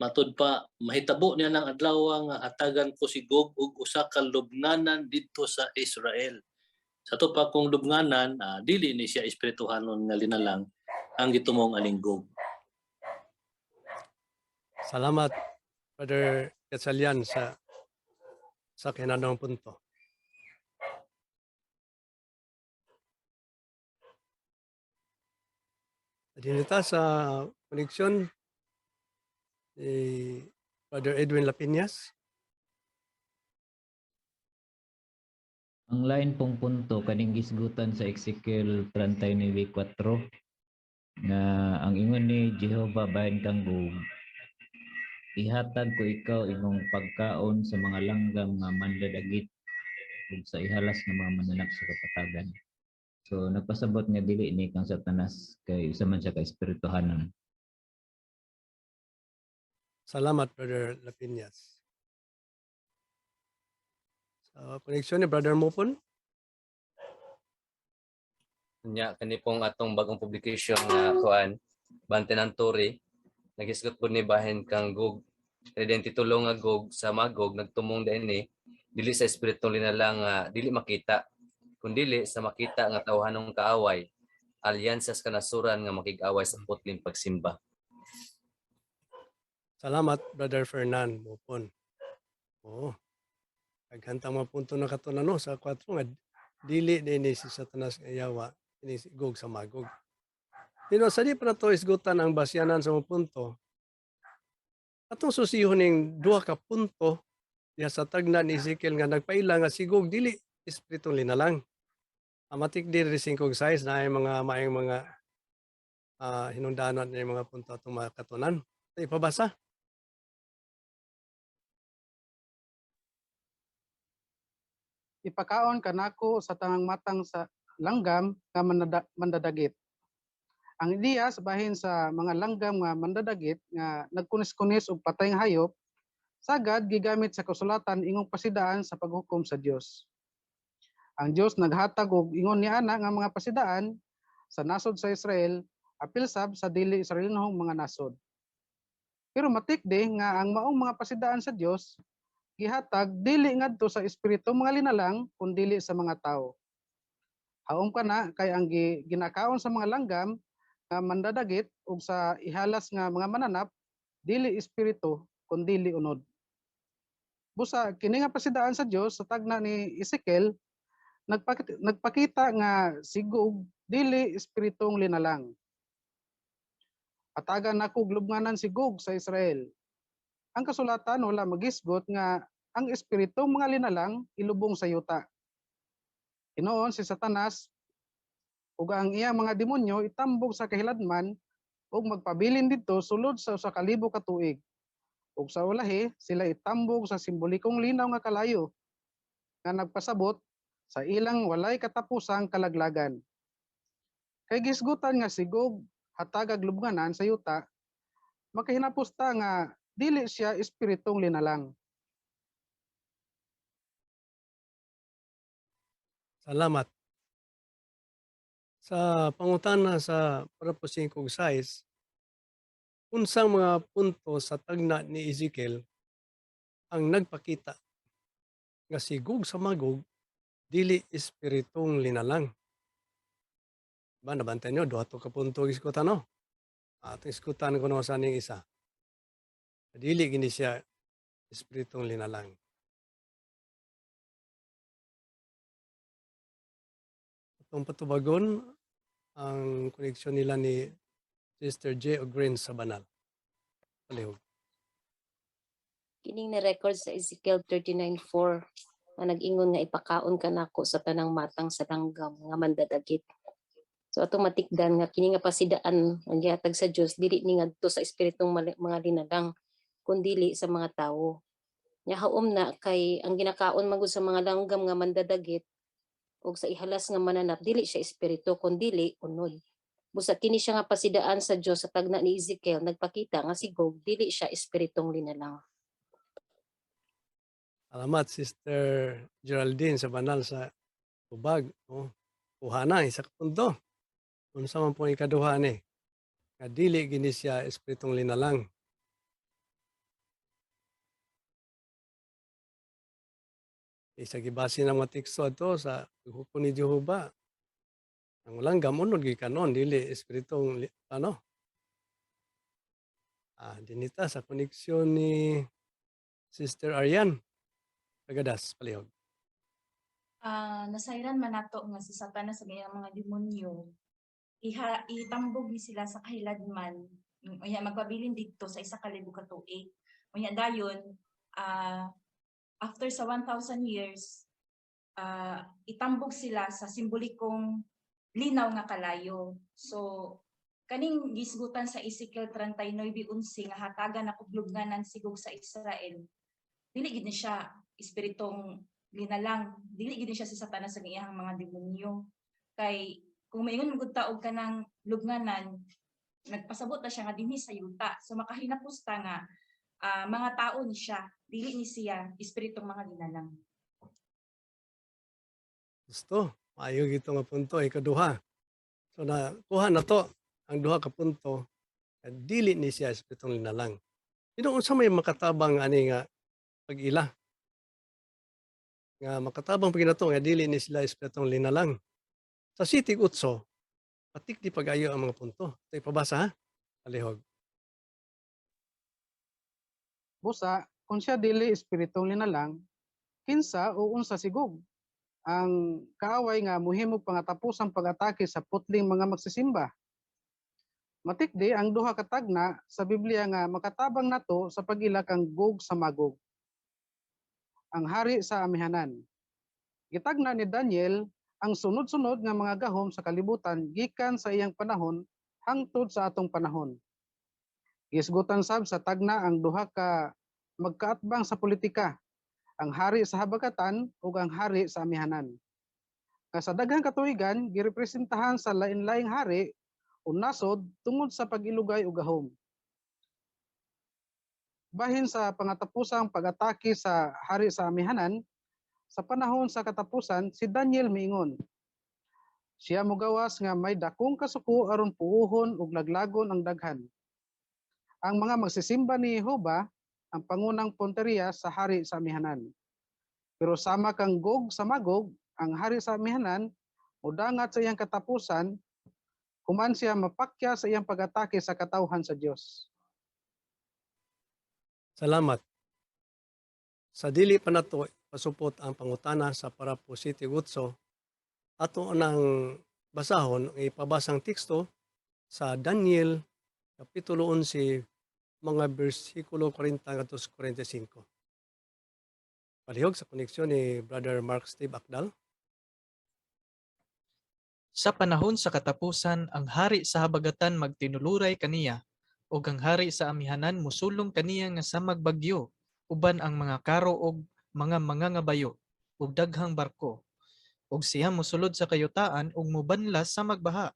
matud pa mahitabo niya ng adlaw nga hatagan ko si Gog ug usa ka lubnganan didto sa Israel. Sa to pa kung lubnganan, dili ni siya espirituhanon nga linalang ang gitumong aning Gog. Salamat Brother Gatchalian sa kinadong punto. Dinita sa koneksyon ni Brother Edwin Lapiñas. Ang lain pong punto kaning gisgutan sa Ezekiel 39:4 nga ang ingon ni Jehova bahin kang Gog, ihatag ko ikaw imong pagkaon sa mga langgam nga mandadagit ug sa ihalas nga mga mananap sa kapatagan. So nagpasabot nga dili ni kang Satanas kay usa man siya ka espirituhanon. Salamat Brother Lapiñas. Sa koneksyon ni Brother Mopon. Nya kani pong atong bagong publication nga kuan Bante ng Tore nagisgot po ni bahin kang Gog. Titulong nga Gog sa Magog nagtumong dinhi dili sa espiritong linalang dili makita kundi sa makita nga tawhanong kaaway, alyansas kanasuran nga makig-away sa putling pagsimba. Salamat, Brother Fernan Mupon. Oo. Naghantang mga punto na katunano sa 4 nga dili din ni si Satanas nga yawa ini si Gog sa Magog. Sa di pa na to isgutan ang basyanan sa mga punto. Atong susihon ning 2 ka punto diha sa tagna ni Ezekiel nga nagpaila nga si Gog dili espiritong linalang. Amatik din ri 5 size na ay mga maayong mga hinungdanon ni mga punto atong mga katunan. Ipabasa. Ipakaon kanako sa tangang matang sa langgam nga mandadagit. Ang Elias bahin sa mga langgam nga mandadagit nga nagkunis-kunis og patayng hayop, sagad gigamit sa kasulatan ingong pasidaan sa paghukom sa Dios. Ang Dios naghatag og ingon niana nga mga pasidaan sa nasod sa Israel apil sab sa dili Israelinhong mga nasod. Pero matikdi nga ang maong mga pasidaan sa Dios gihatag dili ngadto sa espiritu mga linalang kun dili sa mga tao. Haom kana kay ang ginakaon sa mga langgam nga mandadagit ug sa ihalas nga mga mananap dili espiritu kun dili unod. Busa kini nga pasidaan sa Dios sa tagna ni Ezekiel nagpakita nga si Gog dili espiritong linalang. Atagan nako lubnganan si Gog sa Israel. Ang kasulatan wala magisgot nga ang espiritong mga linalang ilubong sa yuta. Inoon si Satanas ug ang iyang mga demonyo itambog sa kahiladman ug magpabilin didto sulod sa 1,000 ka tuig. Ug sa ulahi sila itambog sa simbolikong linaw nga kalayo nga nagpasabot sa ilang walay katapusang kalaglagan. Kay gisgutan nga si Gog hatagag lubnganan sa yuta, makahinapusta nga dili siya espiritong linalang. Salamat. Sa pangutana sa parapos 5 size, unsang mga punto sa tagna ni Ezekiel ang nagpakita nga si Gog sa Magog dili espiritong linalang. Ba nabantayan nyo, 2 ka punto iskutan no? At iskutan ko sa ning isa. Dili gini siya espiritong linalang. Itong patubagon ang koneksyon nila ni Sister J. O'Green sa Banal. Palihog. Kining na record sa Ezekiel 39:4 nga nag-ingon nga ipakaon ka nako sa tanang matang sa langgam nga mandadagit. So atong matikdan nga kini nga pasidaan ang gihatag sa Dios dili ni ngadto sa espiritong mga linalang kundi sa mga tawo. Nya haom na kay ang ginakaon magud sa mga langgam nga mandadagit ug sa ihalas nga mananap dili siya espiritu kundi unod. Busa kini siya nga pasidaan sa Dios sa tagna ni Ezekiel nagpakita nga si Gog dili siya espiritong linalang. Salamat Sister Geraldine sa Banal sa Tubag. Kuhana isa ka punto. Unsa man po ikaduha ni? Nga dili gini siya espiritong linalang. Isa gibase ng mga teksto ato sa paghupon ni Jehova. Ang langgam unod gikanon dili espiritong dinita sa koneksyon ni Sister Arian. Pagadas palihog. Nasayran man nato nga si Satanas sa gayang mga demonyo. Itambog ni sila sa kahiladman. Unya magpabilin dito sa 1,000 ka tuig. Unya dayon after sa 1,000 years itambog sila sa simbolikong linaw nga kalayo. So kaning gisgutan sa Ezekiel 39:11 nga hatagan na kublugnanan si Gog sa Israel. Dili gid ni siya espiritong linalang, dili gid siya si Satanas sa iyang mga demonyo. Kay kung maingon gud taog kanang lugnanan, nagpasabot na siya nga dinhi sa yuta. So makahinapusta nga mga tao ni siya, dili ni siya espiritong mga linalang. Gusto, maayo gito nga punto ikaduha. So na kuha na to ang 2 ka punto, dili ni siya espiritong linalang. Sino unsa may makatabang ani nga pag-ila? Nga makatabang paginato nga dili ni sila espiritong linalang. Sa Sitig Utso, patik di pag-ayo ang mga punto. Ito ipabasa ha? Palihog. Busa, kung siya dili espiritong linalang, kinsa o unsa sigug ang kaaway nga muhimog pangatapusang pag-atake sa putling mga magsisimba. Matikdi ang duha ka tagna sa Biblia nga makatabang nato sa pag-ila kang Gog sa Magog, ang hari sa amihanan. Gitagna ni Daniel ang sunod-sunod nga mga gahom sa kalibutan gikan sa iyang panahon hangtod sa atong panahon. Gisgutan sab sa tagna ang duha ka magkaatbang sa politika, ang hari sa habagatan ug ang hari sa amihanan. Nga sa daghang katuigan girepresentahan sa lain-laing hari o nasod tungod sa pag-ilugay ug gahom. Bahin sa pangatapusang pag-atake sa hari sa amihanan, sa panahon sa katapusan si Daniel miingon, siya mogawas nga may dakong kasuko aron puuhon ug laglagon ang daghan. Ang mga magsisimba ni Jehova ang pangunang punteriya sa hari sa amihanan. Pero sama kang Gog sa Magog, ang hari sa amihanan, mudangat sa iyang katapusan, kuman siya mapakya sa iyang pag-atake sa katawhan sa Dios. Salamat. Sa dili pa nato pasupot ang pangutana sa para po City Gutso, ato nang basahon ang ipabasang teksto sa Daniel Kapitulo 11, mga bersikulo 40-45. Palihog sa koneksyon ni Brother Mark Steve Akdal. Sa panahon sa katapusan, ang hari sa habagatan magtinuluray kaniya, ug ang hari sa amihanan musulong kaniya nga sa magbagyo, uban ang mga karo ug mga mangangabayo, ug daghang barko. Ug siya musulod sa kayutaan ug mubanlas sa magbaha.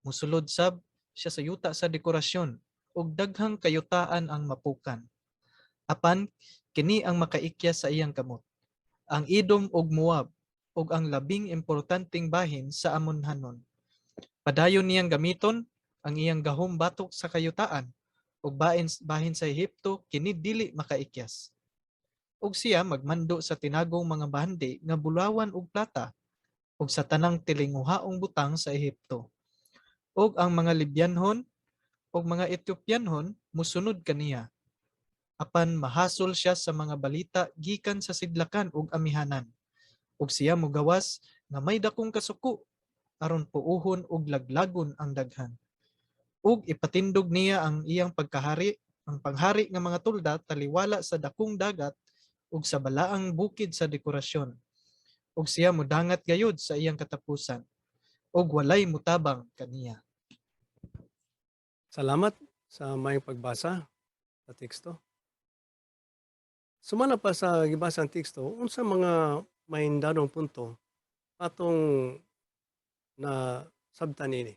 Musulod sab siya sa yuta sa dekorasyon, ug daghang kayutaan ang mapukan. Apan kini ang makaikyas sa iyang kamot, ang Edom ug Moab, ug ang labing importanteng bahin sa amunhanon. Padayon niyang gamiton ang iyang gahom batok sa kayutaan, ug bahin sa Ehipto kini dili makaikyas. Ug siya magmando sa tinagong mga bahandi nga bulawan ug plata, ug sa tanang tilinguhaong butang sa Ehipto. Ug ang mga Libyanhon ug mga Ethiopyanhon musunod kaniya. Apan mahasol siya sa mga balita gikan sa sidlakan ug amihanan. Ug siya mogawas nga may dakong kasuko aron puuhon ug laglagon ang daghan. Ug ipatindog niya ang iyang pagkahari, ang panghari nga mga tulda taliwala sa dakong dagat ug sa balaang bukid sa dekorasyon. Ug siya modangat gayud sa iyang katapusan, ug walay mutabang kaniya. Salamat sa may pagbasa sa teksto. Sumala pa sa gibasang teksto, unsa mga mahindadong punto atong na sabtan ini.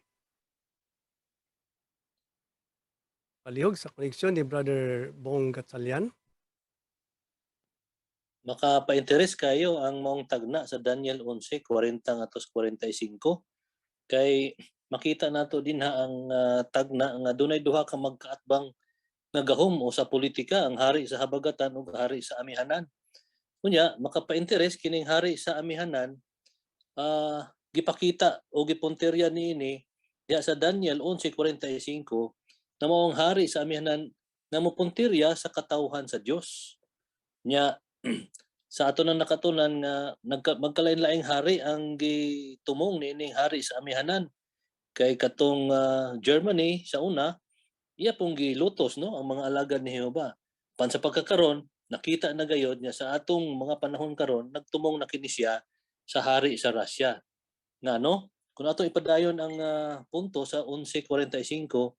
Palihog sa koneksyon ni Brother Bong Gatchalian. Makapainteres kayo ang maong tagna sa Daniel 11:40-45 kay makita nato din ang tagna nga dunay duha ka magkaatbang nga gahom o sa politika, ang hari sa habagatan ug hari sa amihanan. Unya makapainteres kining hari sa amihanan gipakita o gipunterya niini diha sa Daniel 11:45 na maong hari sa amihanan nga mopunterya sa katawhan sa Dios. Nya sa ato nang nakatunan nga magkalain-laing hari ang gitumong niining hari sa amihanan. Kay katong Germany sa una, iya pong gilutos no ang mga alagad ni Jehova. Pan sa pagkakaron, nakita na gayod niya sa atong mga panahon karon nagtumong na kini siya sa hari sa Russia. Nga no, kung ato ipadayon ang punto sa 11:45,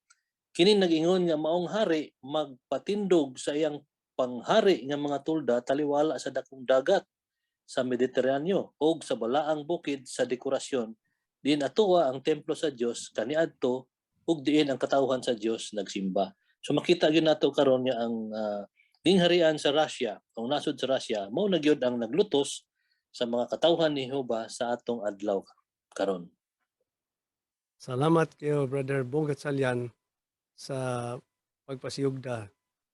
kini nag-ingon nga maong hari magpatindog sa iyang panghari nga mga tulda taliwala sa dakong dagat sa Mediteraneo o sa balaang bukid sa dekorasyon. Diin atoa ang templo sa Dios kaniadto ug diin ang katawhan sa Dios nagsimba. So makita gyud nato karon nga ang dingharian sa Russia, ang nasod sa Russia, mao na gyud ang naglutos sa mga katawhan ni Jehova sa atong adlaw karon. Salamat kayo Brother Bong Gatchalian sa pagpasiyugda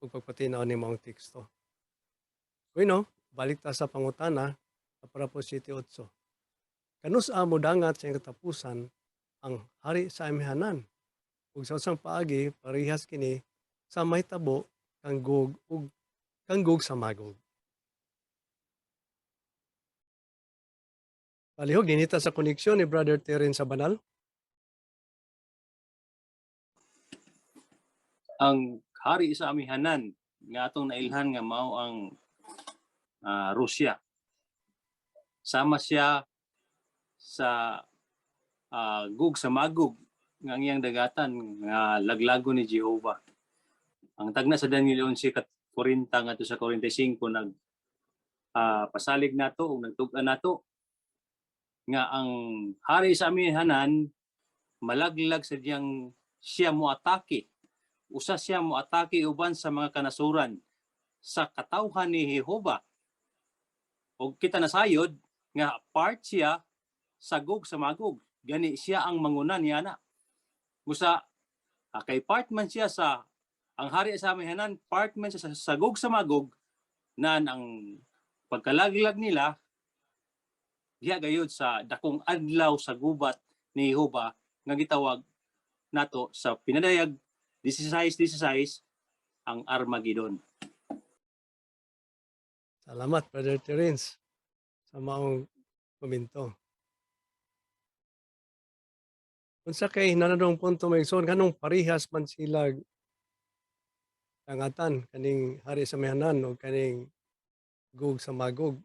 ug pagpatinaw ni maong teksto. Bueno, balik ta sa pangutana para po City 8. Kanus amo dangat sa katapusan ang hari sa amihanan. Ug sa usang paagi parehas kini sa mahitabo kang Gog ug kang Gog sa Magog. Palihog, ninita sa koneksyon ni Brother Terence sa Banal. Ang hari sa amihanan nga atong nailhan nga mao ang Rusya. Sama siya sa Gog sa Magog nga iyang dagatan nga laglago ni Jehovah. Ang tagna sa Daniel 11:40 ngadto sa 45 nag pasalig nato ug nagtug-an nato nga ang hari sa amihanan malaglag sa diyang siya moatake. Usa siya moatake uban sa mga kanasuran sa katawhan ni Jehovah. O kita nasayod nga part siya sa Gog sa Magog. Gani siya ang manguna niya na. Musa kay part man siya sa ang hari sa amihanan, part man siya sa Gog sa Magog nan ang pagkalaglag nila diha gayud sa dakong adlaw sa gubat ni Jehovah nga gitawag nato sa pinadayag 16:16 ang Armageddon. Salamat, Brother Terence, sa maong komento. Unsa kay nanadong punto maigsoon kanong parihas man sila kangatan kaning hari sa amihanan o kaning Gog sa Magog.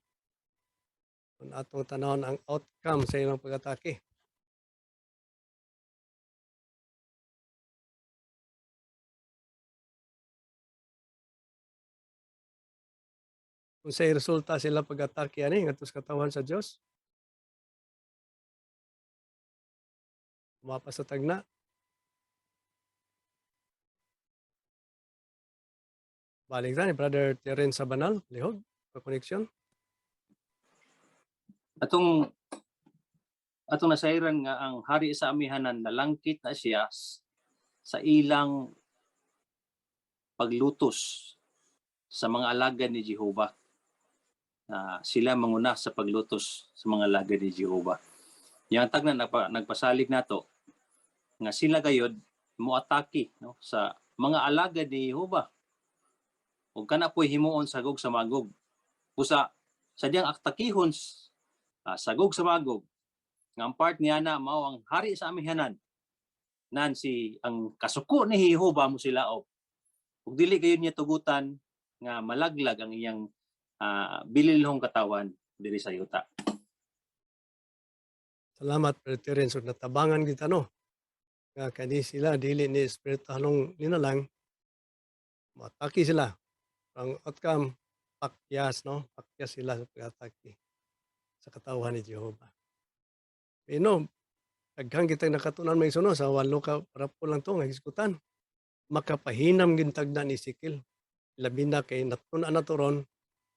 Kung atong tanawon ang outcome sa ilang pag-atake. Kung sa'y resulta sila pag-atake ani ngadto sa katawan sa Dios. Mapa sa tagna. Balik na ni Brother Terence sa Banal, lihog, pa-connection. Atong nasayran nga ang hari sa amihanan nalangkit na siya sa ilang paglutos sa mga alagad ni Jehovah. Sila manguna sa paglutos sa mga alagad ni Jehovah. Yang tag na nagpasalig nato nga sila gayod moatake no sa mga alagad ni Jehovah. Ug kana po'y himuon sa Gog sa Magog. Usa sa diyang aktakihon sa Gog sa Magog nga ang part niya na mao ang hari sa amihanan nan si ang kasuko ni Jehovah mo sila og dili kayo niya tugutan nga malaglag ang iyang bililhong katawan diri sa yuta. Salamat, Brother Terence. Natabangan kita no. Nga kani sila dili ni espiritu halong ninalang mataki sila. Ang outcome pakyas no, pakyas sila sa pag-atake sa katawan ni Jehovah. Pero daghang kitang nakatunan may suno sa 8 ka parapo lang to nga hisgutan. Makapahinam gintag na ni Ezekiel. Labi na kay natunan na to ron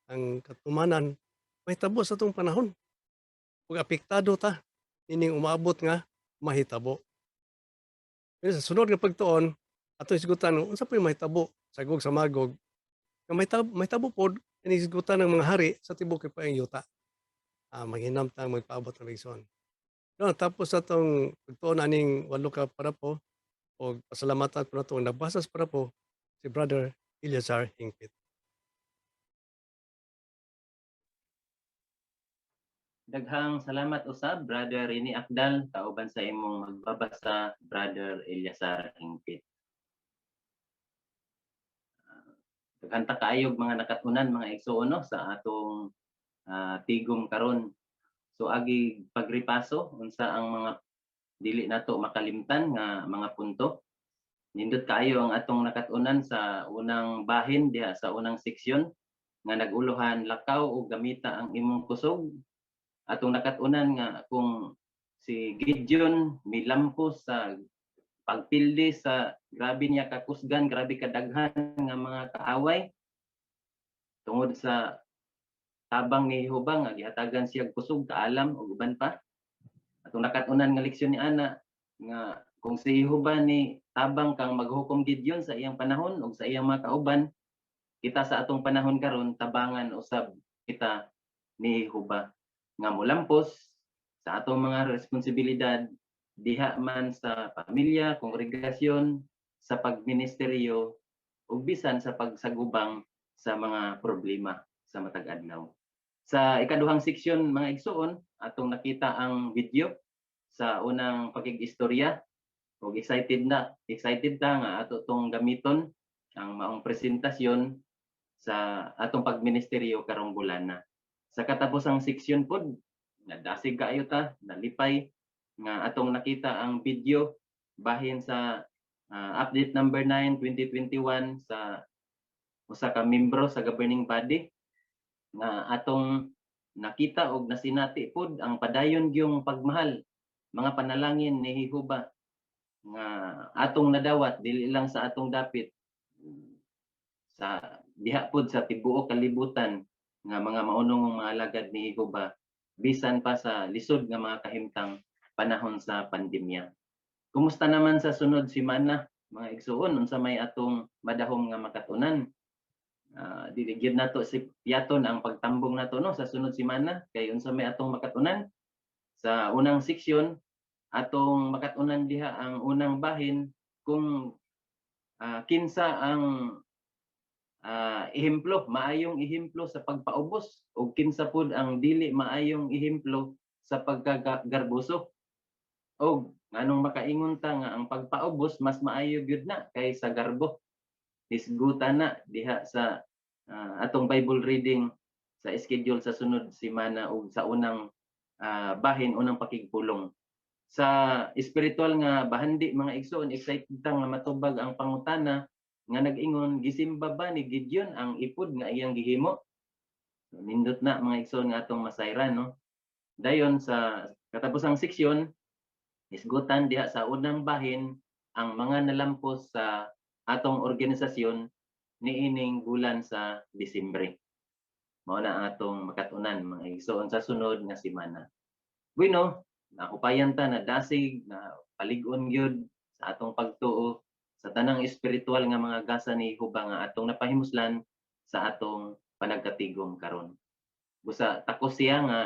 ang katumanan may tabo sa itong panahon. Pag apektado ta, ining umabot nga mahitabo. Pero sa sunod nga pagtuon, ato isgutan, unsa pa yung mahitabo sa Gog sa Magog, may tabo po, inisgutan ng mga hari sa tibok pa yung yuta. Maghinam tang magpaabot ng reason. No, tapos sa itong pagtuon aning 8 ka parapo, o pasalamatan ko na itong nabasas parapo, si Brother Eleazar Hingpit. Daghang salamat usab, Brother Rini Akdal, kauban sa imong magbabasa, Brother Eleazar Hingpit. Daghan ta kaayog mga nakatunan, mga igsoon no, sa atong tigom karon. So agi pagripaso unsa ang mga dili nato makalimtan nga mga punto. Nindot kaayo ang atong nakatunan sa unang bahin diha sa unang seksyon nga naguluhan lakaw o gamita ang imong kusog. Atong nakatunan nga kung si Gideon milampos sa pagpildi sa grabe niya kakusgan, grabe kadaghan nga mga kaaway tungod sa tabang ni Jehovah nga gihatagan siya kusog kaalam ug uban pa. Atong nakatunan nga leksyon ni ana nga kung si Jehovah ni tabang kang maghukom Gideon sa iyang panahon ug sa iyang mga kauban, kita sa atong panahon karon tabangan usab kita ni Jehovah nga molampos sa atong mga responsibilidad diha man sa pamilya, kongregasyon, sa pagministeryo ug bisan sa pagsagubang sa mga problema sa matag adlaw. Sa ikaduhang seksyon mga igsoon, atong nakita ang video sa unang pakig-istorya. Ug excited ta nga ato tong gamiton ang maong presentasyon sa atong pagministeryo karong bulana. Sa katapusang seksyon pod, nadasig kaayo ta, nalipay nga atong nakita ang video bahin sa update number 9 2021 sa usa ka membro sa governing body nga atong nakita og nasinati pod ang padayon gyung pagmahal, mga panalangin ni Jehova nga atong nadawat dili lang sa atong dapit sa diha pod sa tibuok kalibutan nga mga maunong mga alagad ni Jehova bisan pa sa lisod nga mga kahimtang panahon sa pandemya. Kumusta naman sa sunod semana mga igsoon, unsa may atong madahom nga makatunan? Dili gyud nato si piyaton ang pagtambong nato no sa sunod semana kay unsa may atong makatunan sa unang seksyon. Atong makatunan diha ang unang bahin kung kinsa ang ehemplo, maayong ehemplo sa pagpaubos o kinsa pud ang dili maayong ehemplo sa pagkagarboso. O anong makaingon ta nga ang pagpaubos mas maayo gyud na kaysa garbo. Hisgutan na diha sa atong Bible reading sa schedule sa sunod semana o sa unang bahin, unang pakigpulong. Sa espiritual nga bahandi mga igsoon, excited ta nga matubag ang pangutana nga nag-ingon gisimba ba ni Gideon ang ipod nga iyang gihimo? Nindot na mga igsoon nga atong masayran no. Dayon sa katapusang seksyon, isgutan diha sa unang bahin ang mga nalampos sa atong organisasyon niining bulan sa Disyembre. Mao na ang atong makatunan mga igsoon sa sunod nga semana. Bueno, nahupayan ta na dasig na palig-on gyud sa atong pagtuo sa tanang espiritual nga mga gasa ni Jehova nga atong napahimuslan sa atong panagkatigom karon. Busa takos siya nga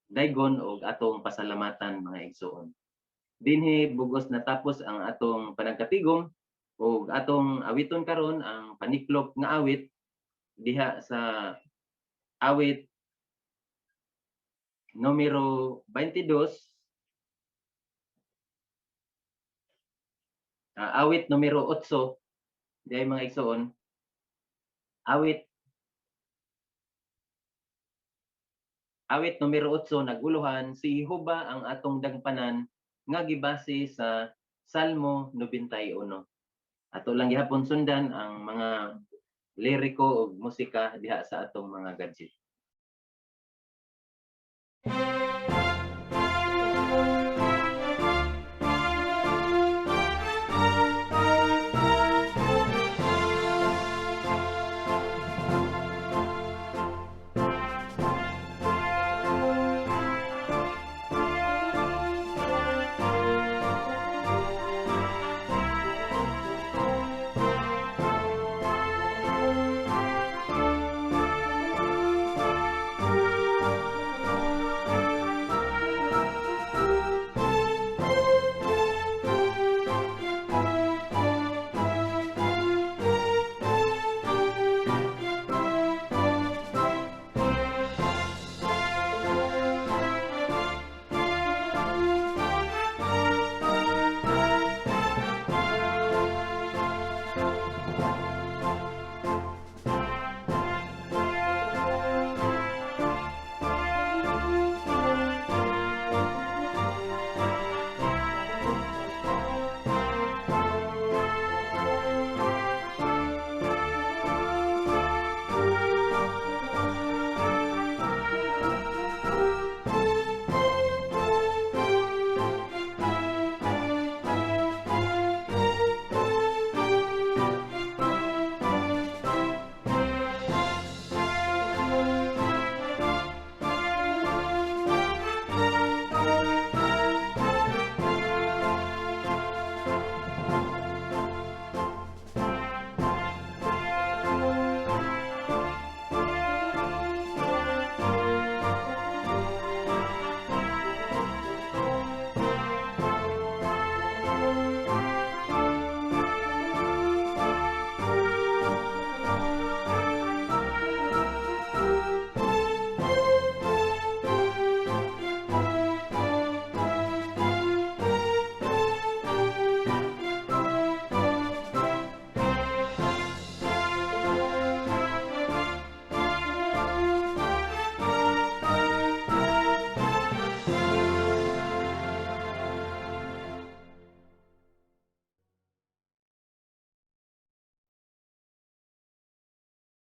daygon og atong pasalamatan mga igsoon. Dinhi bugos natapos ang atong panagkatigom ug atong awiton karon ang paniklop nga awit diha sa awit numero 22. Awit numero 8, diay mga igsoon. Awit numero 8 naguluhan si Jehova ang atong dagpanan nga gibase sa Salmo 91. Ato lang gihapon sundan ang mga liriko ug musika diha sa atong mga gadget.